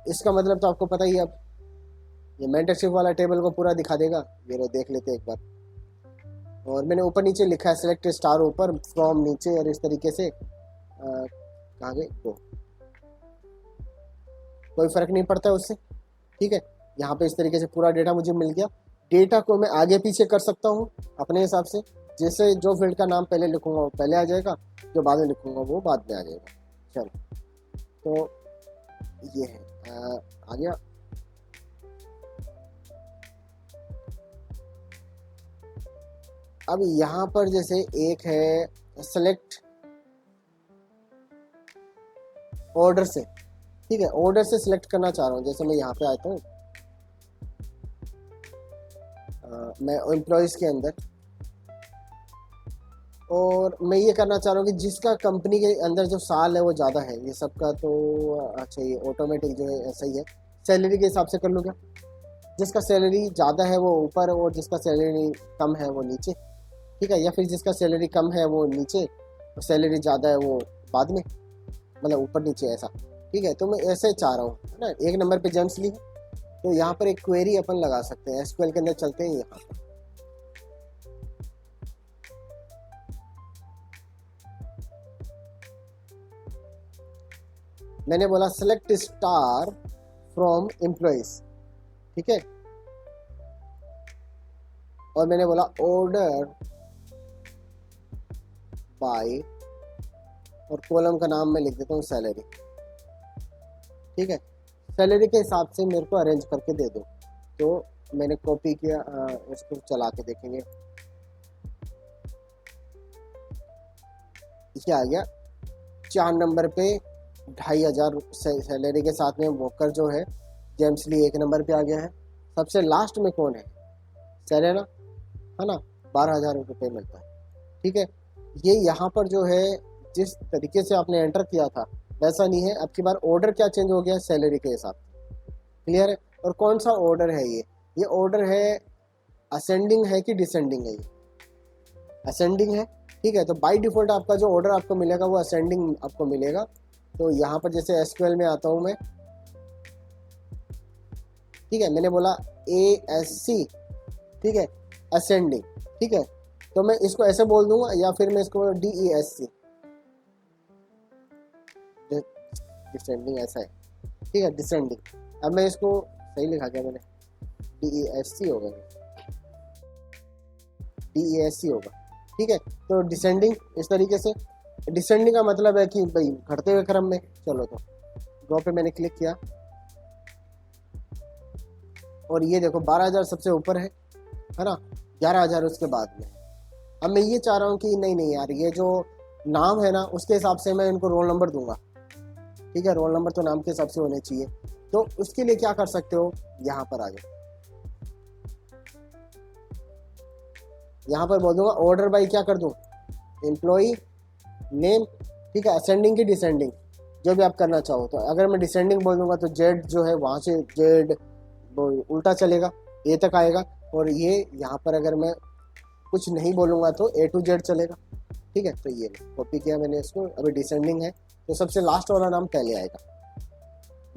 इसका मतलब तो आपको पता ही है। अब ये मेंटरशिप वाला टेबल को पूरा दिखा देगा, ये देख लेते हैं एक बार। और मैंने ऊपर नीचे लिखा है सिलेक्ट स्टार ऊपर, फ्रॉम नीचे, और इस तरीके से कहाँ गए तो कोई फर्क नहीं पड़ता है उससे। ठीक है, यहाँ पे इस तरीके से पूरा डेटा मुझे मिल गया। डेटा को मैं आगे पीछे कर सकता हूँ अपने हिसाब से, जैसे जो फील्ड का नाम पहले लिखूंगा वो पहले आ जाएगा, जो बाद में लिखूंगा वो बाद में आ जाएगा। चलो, तो ये है, आ गया। अब यहाँ पर जैसे एक है सेलेक्ट ऑर्डर से। ठीक है, ऑर्डर से सिलेक्ट करना चाह रहा हूँ, जैसे मैं यहाँ पे आता हूँ, मैं एम्प्लॉयज़ के अंदर, और मैं ये करना चाह रहा हूँ कि जिसका कंपनी के अंदर जो साल है वो ज़्यादा है, ये सबका तो अच्छा, ये ऑटोमेटिक जो है ऐसा ही है, सैलरी के हिसाब से कर लूँ क्या, जिसका सैलरी ज़्यादा है वो ऊपर और जिसका सैलरी कम है वो नीचे। ठीक है, या फिर जिसका सैलरी कम है वो नीचे और सैलरी ज़्यादा है वो बाद में, मतलब ऊपर नीचे ऐसा। ठीक है, तो मैं ऐसे चाह रहा हूँ, है ना, एक नंबर पे जेम्स ली। तो यहाँ पर एक क्वेरी अपन लगा सकते हैं, एसक्यूएल के अंदर चलते हैं। यहाँ पर मैंने बोला सेलेक्ट स्टार फ्रॉम एम्प्लॉइज। ठीक है, और मैंने बोला ऑर्डर बाय, और कॉलम का नाम मैं लिख देता हूँ सैलरी। ठीक है, सैलरी के हिसाब से मेरे को अरेंज करके दे दो। तो मैंने कॉपी किया, इसको चला के देखेंगे, ये आ गया 4 नंबर पे 2500 सैलरी के साथ में वोकर जो है जेम्स ली 1 नंबर पे आ गया है। सबसे लास्ट में कौन है, सेरेना, है ना, 12,000 रुपये मिलता है। ठीक है, ये यहाँ पर जो है जिस तरीके से आपने एंटर किया था वैसा नहीं है, अब की बार ऑर्डर क्या चेंज हो गया, सैलरी के हिसाब से। क्लियर है? और कौन सा ऑर्डर है ये ऑर्डर है असेंडिंग है कि डिसेंडिंग है? ये असेंडिंग है। ठीक है, तो बाय डिफॉल्ट आपका जो ऑर्डर आपको मिलेगा वो असेंडिंग आपको मिलेगा। तो यहाँ पर जैसे एसक्यूएल में आता हूँ मैं, ठीक है, मैंने बोला ASC, ठीक है, असेंडिंग। ठीक है, तो मैं इसको ऐसे बोल दूंगा, या फिर मैं इसको DESC, डिसेंडिंग ऐसा है। ठीक है, डिसेंडिंग। अब मैं इसको सही लिखा क्या मैंने, DESC होगा, DESC होगा। ठीक है, तो डिसेंडिंग इस तरीके से। डिसेंडिंग का मतलब है कि भाई घटते हुए क्रम में। चलो, तो ड्रॉ पे मैंने क्लिक किया और ये देखो 12,000 सबसे ऊपर है ना, 11,000 उसके बाद में। अब मैं ये चाह रहा हूँ कि नहीं यार, ये जो नाम है ना उसके हिसाब से मैं इनको रोल नंबर दूंगा। ठीक है, रोल नंबर तो नाम के हिसाब से होने चाहिए। तो उसके लिए क्या कर सकते हो, यहाँ पर आ जाओ, यहाँ पर बोल दूंगा ऑर्डर बाई क्या कर दूँ, एम्प्लॉई नेम, ठीक है, असेंडिंग की डिसेंडिंग जो भी आप करना चाहो। तो अगर मैं डिसेंडिंग बोल दूंगा तो जेड जो है वहाँ से जेड उल्टा चलेगा, ए तक आएगा, और ये यहाँ पर अगर मैं कुछ नहीं बोलूँगा तो ए टू जेड चलेगा, ठीक है। तो ये कॉपी किया मैंने इसको, अभी डिसेंडिंग है तो सबसे लास्ट वाला नाम पहले आएगा,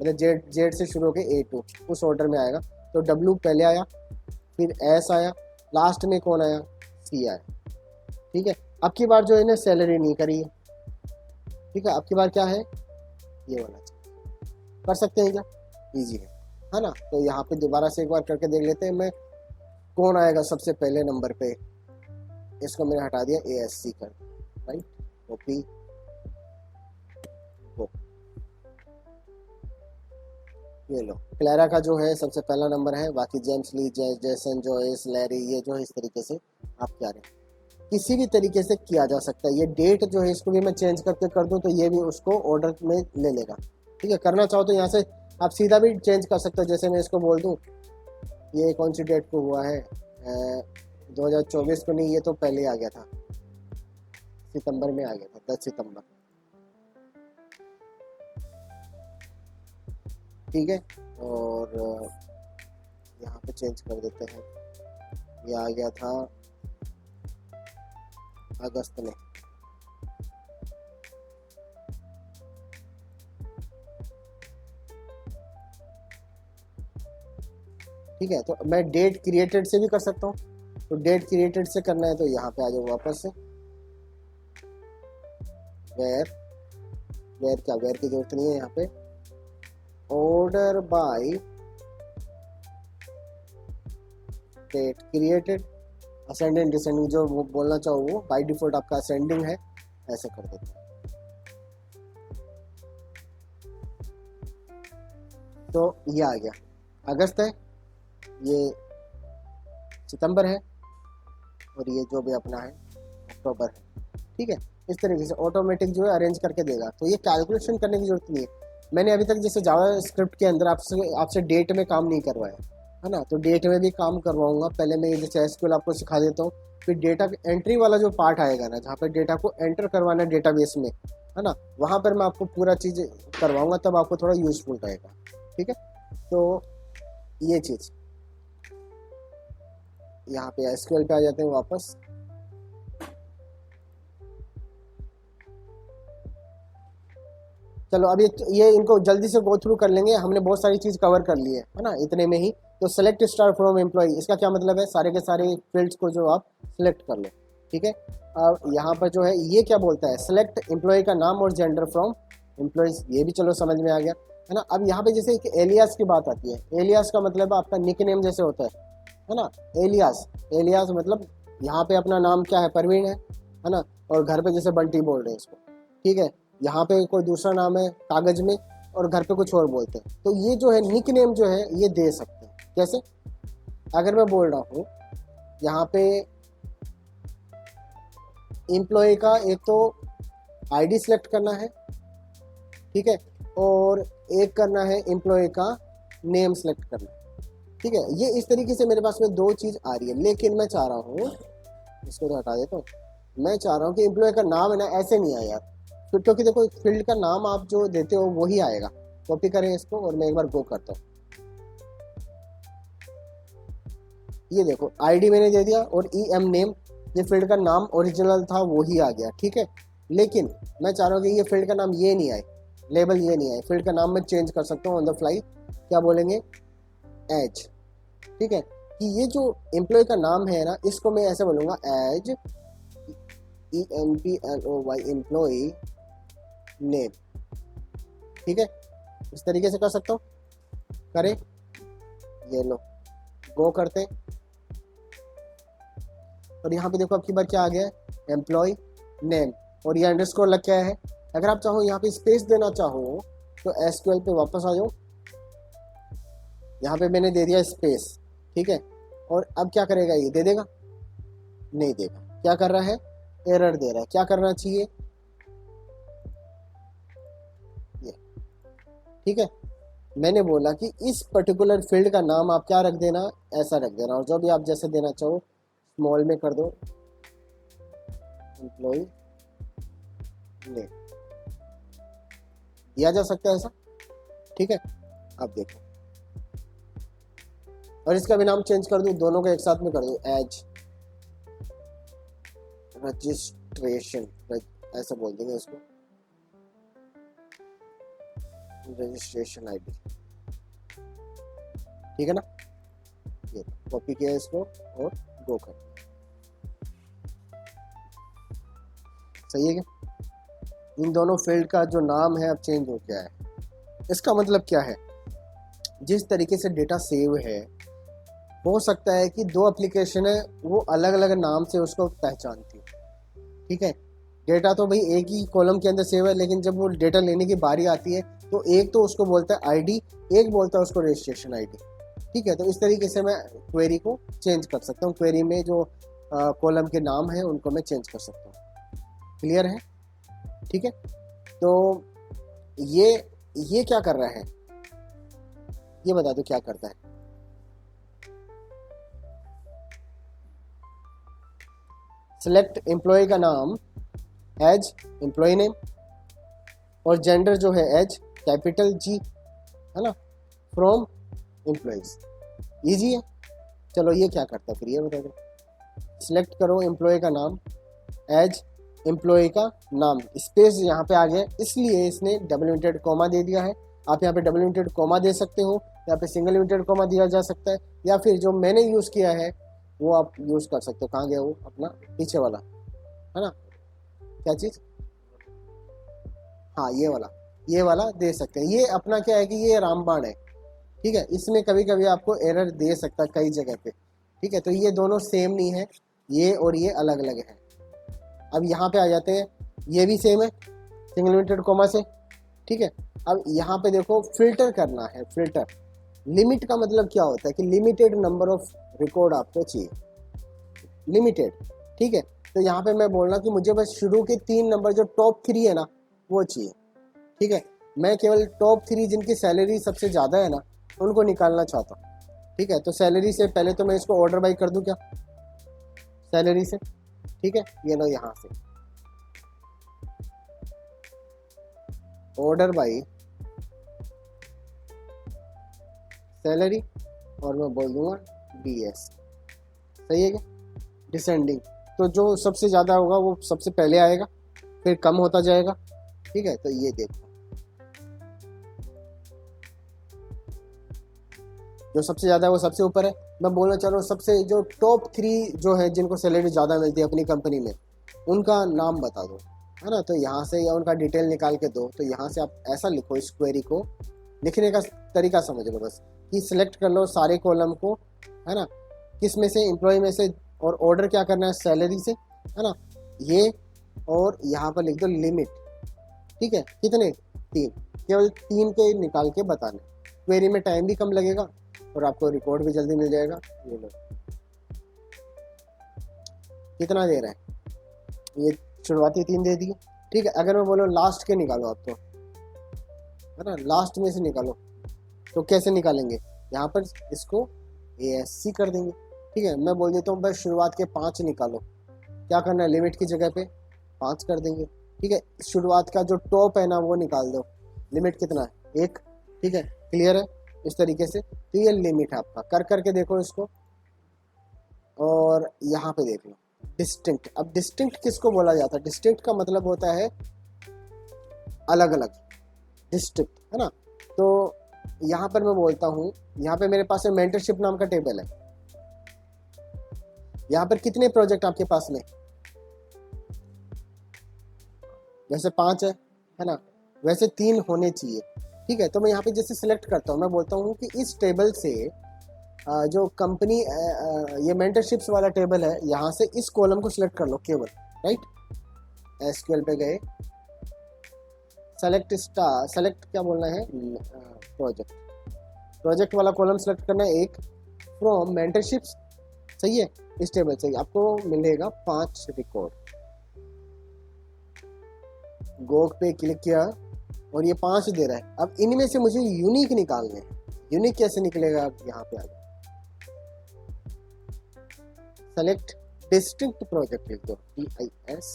मतलब जेड जेड से शुरू होकर ए टू उस ऑर्डर में आएगा। तो डब्ल्यू पहले आया, फिर एस आया, लास्ट में कौन आया, सी आया, ठीक है। अब की बार जो इन्हें सैलरी नहीं करी है, ठीक है, अब की बार क्या है, ये वाला कर सकते हैं क्या, इजी है ना। तो यहाँ पे दोबारा से एक बार करके देख लेते हैं मैं, कौन आएगा सबसे पहले नंबर पे। इसको मैंने हटा दिया, ए एस सी कर, राइट, कॉपी, ये लो क्लैरा का जो है सबसे पहला नंबर है, बाकी जेम्स ली, जैसन, जॉयस, लैरी, ये जो है इस तरीके से आप क्या रहे, किसी भी तरीके से किया जा सकता है। ये डेट जो है इसको भी मैं चेंज करके कर दूं तो ये भी उसको ऑर्डर में ले लेगा, ठीक है। करना चाहो तो यहाँ से आप सीधा भी चेंज कर सकते हो, जैसे मैं इसको बोल दूं ये कौन सी डेट को हुआ है, 2024 को नहीं, ये तो पहले आ गया था, सितंबर में आ गया था, 10 सितंबर, ठीक है। और यहाँ पे चेंज कर देते हैं, ये आ गया था अगस्त में, ठीक है। तो मैं डेट क्रिएटेड से भी कर सकता हूँ, तो डेट क्रिएटेड से करना है तो यहाँ पे आ जाओ वापस से, वेयर, वेयर क्या, वेयर की जरूरत नहीं है यहाँ पे, order by date created, ascending descending जो वो बोलना चाहो वो बाय डिफॉल्ट आपका असेंडिंग है, ऐसे कर देते हैं। तो ये आ गया, अगस्त है, ये सितंबर है, और ये जो भी अपना है अक्टूबर है, ठीक है। इस तरीके से ऑटोमेटिक जो है अरेंज करके देगा, तो ये कैलकुलेशन करने की जरूरत नहीं है। मैंने अभी तक जैसे जावा स्क्रिप्ट के अंदर आपसे डेट में काम नहीं करवाया है ना, तो डेट में भी काम करवाऊंगा। पहले मैं जैसे एसक्यूएल आपको सिखा देता हूँ, फिर डेटा एंट्री वाला जो पार्ट आएगा ना, जहाँ पर डेटा को एंटर करवाना है डेटाबेस में, है ना, वहाँ पर मैं आपको पूरा चीज़ करवाऊंगा, तब आपको थोड़ा यूजफुल रहेगा, ठीक है। तो ये चीज़ यहाँ पे एसक्यूएल पे आ जाते हैं वापस, चलो अभी ये इनको जल्दी से गो थ्रू कर लेंगे, हमने बहुत सारी चीज़ कवर कर ली है ना इतने में ही। तो सेलेक्ट स्टार फ्रॉम एम्प्लॉय, इसका क्या मतलब है, सारे के सारे फील्ड्स को जो आप सिलेक्ट कर लो, ठीक है। अब यहाँ पर जो है ये क्या बोलता है, सेलेक्ट एम्प्लॉय का नाम और जेंडर फ्रॉम एम्प्लॉयज, ये भी चलो समझ में आ गया, है ना। अब यहाँ पे जैसे एक एलियास की बात आती है, एलियास का मतलब आपका निक नेम जैसे होता है ना, एलियास, एलियास मतलब यहाँ पे अपना नाम क्या है, परवीन है ना, और घर पे जैसे बंटी बोल रहे हैं इसको, ठीक है। यहाँ पे कोई दूसरा नाम है कागज में, और घर पे कुछ और बोलते हैं, तो ये जो है निक नेम जो है ये दे सकते हैं। कैसे, अगर मैं बोल रहा हूँ यहाँ पे एम्प्लॉय का एक तो आईडी सिलेक्ट करना है, ठीक है, और एक करना है एम्प्लॉय का नेम सेलेक्ट करना, ठीक है। ये इस तरीके से मेरे पास में दो चीज़ आ रही है, लेकिन मैं चाह रहा हूँ, इसको तो हटा देता हूँ, मैं चाह रहा हूँ कि एम्प्लॉय का नाम है ना ऐसे नहीं आया यार, क्योंकि देखो फील्ड का नाम आप जो देते हो वही आएगा। कॉपी करें इसको और मैं एक बार गो करता हूँ, ये देखो आईडी मैंने दे दिया और ई एम नेम, ये फील्ड का नाम ओरिजिनल था वही आ गया, ठीक है। लेकिन मैं चाह रहा हूँ कि ये फील्ड का नाम ये नहीं आए, लेबल ये नहीं आए, फील्ड का नाम मैं चेंज कर सकता हूँ ऑन द फ्लाई, क्या बोलेंगे, एज, ठीक है। कि ये जो एम्प्लॉय का नाम है ना, इसको मैं ऐसे बोलूँगा एज, EMPLOY, एम्प्लॉय नेम, ठीक है। इस तरीके से कर सकता हूँ, करें, ये लो गो करते, और यहाँ पे देखो अब की बार क्या आ गया है, एम्प्लॉय नेम, और ये अंडरस्कोर लग गया है। अगर आप चाहो यहाँ पे स्पेस देना चाहो तो एसक्यूएल पे वापस आ जाओ, यहाँ पे मैंने दे दिया स्पेस, ठीक है। और अब क्या करेगा, ये दे देगा, नहीं देगा, क्या कर रहा है, एरर दे रहा है, क्या करना चाहिए, ये, ठीक है। मैंने बोला कि इस पर्टिकुलर फील्ड का नाम आप क्या रख देना, ऐसा रख देना, और जो भी आप जैसे देना चाहो स्मॉल में कर दो एम्प्लॉय नेम, दिया जा सकता है ऐसा, ठीक है। अब देखो, और इसका भी नाम चेंज कर दूं, दोनों को एक साथ में कर दूं, एज रजिस्ट्रेशन, ऐसा बोल देंगे इसको, रजिस्ट्रेशन आईडी, ठीक है ना। ये कॉपी किया इसको और गो कर, सही है क्या। इन दोनों फील्ड का जो नाम है अब चेंज हो गया है। इसका मतलब क्या है, जिस तरीके से डेटा सेव है, हो सकता है कि दो एप्लीकेशन है वो अलग अलग नाम से उसको पहचानती है, ठीक है। डेटा तो भाई एक ही कॉलम के अंदर सेव है, लेकिन जब वो डेटा लेने की बारी आती है तो एक तो उसको बोलता है आईडी, एक बोलता है उसको रजिस्ट्रेशन आईडी, ठीक है। तो इस तरीके से मैं क्वेरी को चेंज कर सकता हूँ, क्वेरी में जो कॉलम के नाम है उनको मैं चेंज कर सकता हूँ, क्लियर है, ठीक है। तो ये क्या कर रहा है, ये बता दो क्या करता है। सिलेक्ट एम्प्लॉय का नाम एज एम्प्लॉय नेम, और जेंडर जो है एज कैपिटल जी, है ना, फ्रॉम एम्प्लॉयज, इजी है। चलो ये क्या करता है फिर, ये बता दो। सिलेक्ट करो एम्प्लॉय का नाम एज एम्प्लॉय का नाम, स्पेस यहाँ पे आ गया, इसलिए इसने डबल इन्वर्टेड कॉमा दे दिया है। आप यहाँ पे डबल इन्वर्टेड कॉमा दे सकते हो, यहाँ पे सिंगल इन्वर्टेड कॉमा दिया जा सकता है, या फिर जो मैंने यूज़ किया है वो आप यूज़ कर सकते हो। कहाँ गया वो अपना पीछे वाला, है ना, क्या चीज़, हाँ ये वाला दे सकते हैं। ये अपना क्या है कि ये रामबाण है, ठीक है, इसमें कभी कभी आपको एरर दे सकता है कई जगह पे, ठीक है। तो ये दोनों सेम नहीं है, ये और ये अलग अलग है। अब यहाँ पे आ जाते हैं, ये भी सेम है सिंगल इन्वर्टेड कॉमा से, ठीक है। अब यहाँ पे देखो फिल्टर करना है, फिल्टर लिमिट का मतलब क्या होता है कि लिमिटेड नंबर ऑफ रिकॉर्ड आपको चाहिए, लिमिटेड, ठीक है। तो यहाँ पे मैं बोलना कि मुझे बस शुरू के 3 नंबर जो टॉप 3 है ना वो चाहिए, ठीक है। मैं केवल टॉप 3 जिनकी सैलरी सबसे ज़्यादा है ना उनको निकालना चाहता हूँ, ठीक है। तो सैलरी से पहले तो मैं इसको ऑर्डर बाई कर दूँ क्या, सैलरी से, ठीक है। ये लो यहाँ से ऑर्डर बाई सैलरी, और मैं बोल दूंगा DS, सही है क्या, डिसेंडिंग। तो जो सबसे ज़्यादा होगा वो सबसे पहले आएगा, फिर कम होता जाएगा, ठीक है। तो ये देखो, जो सबसे ज़्यादा है वो सबसे ऊपर है। मैं बोलना चाह रहा हूँ सबसे जो टॉप 3 जो है जिनको सैलरी ज़्यादा मिलती है अपनी कंपनी में, उनका नाम बता दो, है ना। तो यहाँ से या उनका डिटेल निकाल के दो। तो यहाँ से आप ऐसा लिखो, इस क्वेरी को लिखने का तरीका समझ लो बस, कि सिलेक्ट कर लो सारे कॉलम को, है ना, किस में से, एम्प्लॉय में से, और ऑर्डर क्या करना है, सैलरी से, है ना, ये, और यहाँ पर लिख दो लिमिट, ठीक है। कितने, 3, केवल 3 के निकाल के बताने। क्वेरी में टाइम भी कम लगेगा और आपको रिकॉर्ड भी जल्दी मिल जाएगा। ये लो कितना दे रहा है, ये शुरुआती 3 दे दिए, ठीक है। अगर मैं बोलो लास्ट के निकालो आप, तो है ना, लास्ट में से निकालो, तो कैसे निकालेंगे, यहाँ पर इसको ASC कर देंगे, ठीक है। मैं बोल देता हूँ बस शुरुआत के 5 निकालो, क्या करना है, लिमिट की जगह पे 5 कर देंगे, ठीक है। शुरुआत का जो टॉप है ना वो निकाल दो, लिमिट कितना है, 1, ठीक है, क्लियर है। इस तरीके से तो ये लिमिट है आपका, कर करके देखो इसको, और यहाँ पे देख लो डिस्टिंक्ट। अब डिस्टिंक्ट किसको बोला जाता है, डिस्टिंक्ट का मतलब होता है अलग अलग, डिस्ट्रिक्ट, है ना। तो यहाँ पर मैं बोलता हूँ, यहाँ पे मेरे पास मेंटरशिप नाम का टेबल है, यहाँ पर कितने प्रोजेक्ट आपके पास में, वैसे 5 है ना, वैसे 3 होने चाहिए, ठीक है। तो मैं यहाँ पे जैसे सिलेक्ट करता हूँ, मैं बोलता हूँ कि इस टेबल से जो कंपनी ये मेंटरशिप्स वाला टेबल है, यहाँ से इस कॉलम को सिलेक्ट कर लो केवल, राइट। SQL पे गए, सेलेक्ट स्टार, सेलेक्ट क्या बोलना है, प्रोजेक्ट वाला कॉलम सेलेक्ट करना है, एक फ्रॉम मेंटरशिप्स, सही है। इस टेबल से आपको मिलेगा 5 रिकॉर्ड, गो पे क्लिक किया और ये 5 दे रहा है। अब इनमें से मुझे यूनिक निकालने हैं, यूनिक कैसे निकलेगा, आप यहाँ पे आ जाए, सेलेक्ट डिस्टिंक्ट प्रोजेक्ट लिख दो, DIS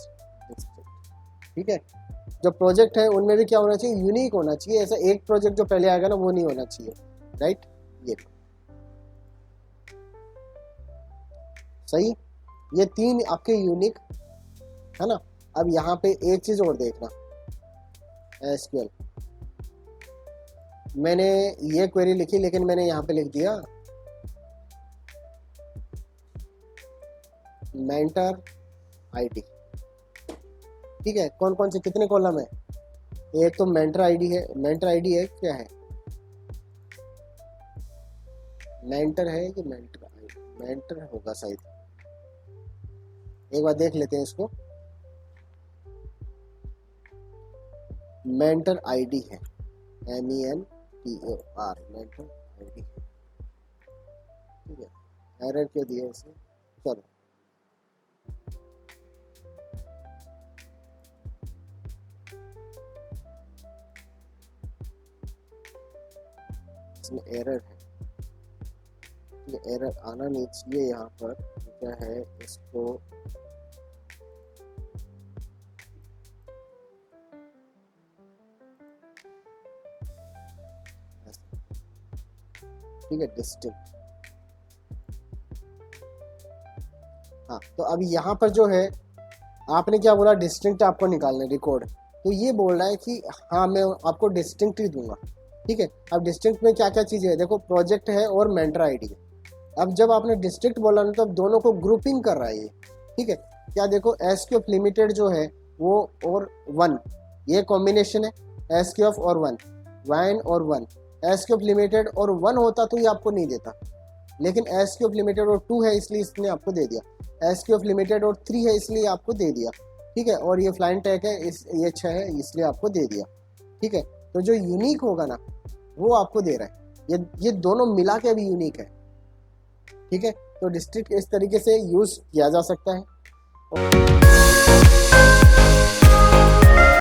डिस्टिंक्ट। ठीक है, जो प्रोजेक्ट है उनमें भी क्या होना चाहिए, यूनिक होना चाहिए। ऐसा एक प्रोजेक्ट जो पहले आएगा ना वो नहीं होना चाहिए, राइट। ये सही, ये 3 आपके यूनिक है ना। अब यहाँ पे एक चीज और देखना, SQL मैंने ये क्वेरी लिखी लेकिन मैंने यहाँ पे लिख दिया मेंटर आईडी। ठीक है, कौन कौन से कितने कॉलम है, एक तो मेंटर आईडी है, मेंटर आईडी है, क्या है मेंटर है, ये मेंटर होगा शायद, एक बार देख लेते हैं इसको। मेंटर आईडी है, MENTOR मेंटर आईडी। ठीक है, एरर क्यों दिया इसने, चलो इसमें एरर है, ये एरर आना नहीं चाहिए यहाँ पर। क्या है इसको, ठीक है डिस्टिंक्ट। हाँ, तो अब यहाँ पर जो है आपने क्या बोला, डिस्टिंक्ट आपको निकालना रिकॉर्ड, तो ये बोल रहा है कि हाँ मैं आपको डिस्टिंक्ट ही दूंगा। ठीक है, अब डिस्टिंक्ट में क्या क्या चीज़ें है, देखो प्रोजेक्ट है और मेंटर आईडी है। अब जब आपने डिस्ट्रिक्ट बोला ना तो अब दोनों को ग्रुपिंग कर रहा है ये। ठीक है, क्या देखो एसक्यूएफ लिमिटेड जो है वो और 1, ये कॉम्बिनेशन है एसक्यूएफ और 1, वैन और 1। एसक्यूएफ लिमिटेड और 1 होता तो ये आपको नहीं देता, लेकिन एसक्यूएफ लिमिटेड और 2 है इसलिए इसने आपको दे दिया। एसक्यूएफ लिमिटेड और 3 है इसलिए आपको दे दिया। ठीक है, और ये फ्लाइन टैग है ये 6 है इसलिए आपको दे दिया। ठीक है, तो जो यूनिक होगा ना वो आपको दे रहा है, ये दोनों मिला के अभी यूनिक है। ठीक है, तो डिस्ट्रिक्ट इस तरीके से यूज किया जा सकता है।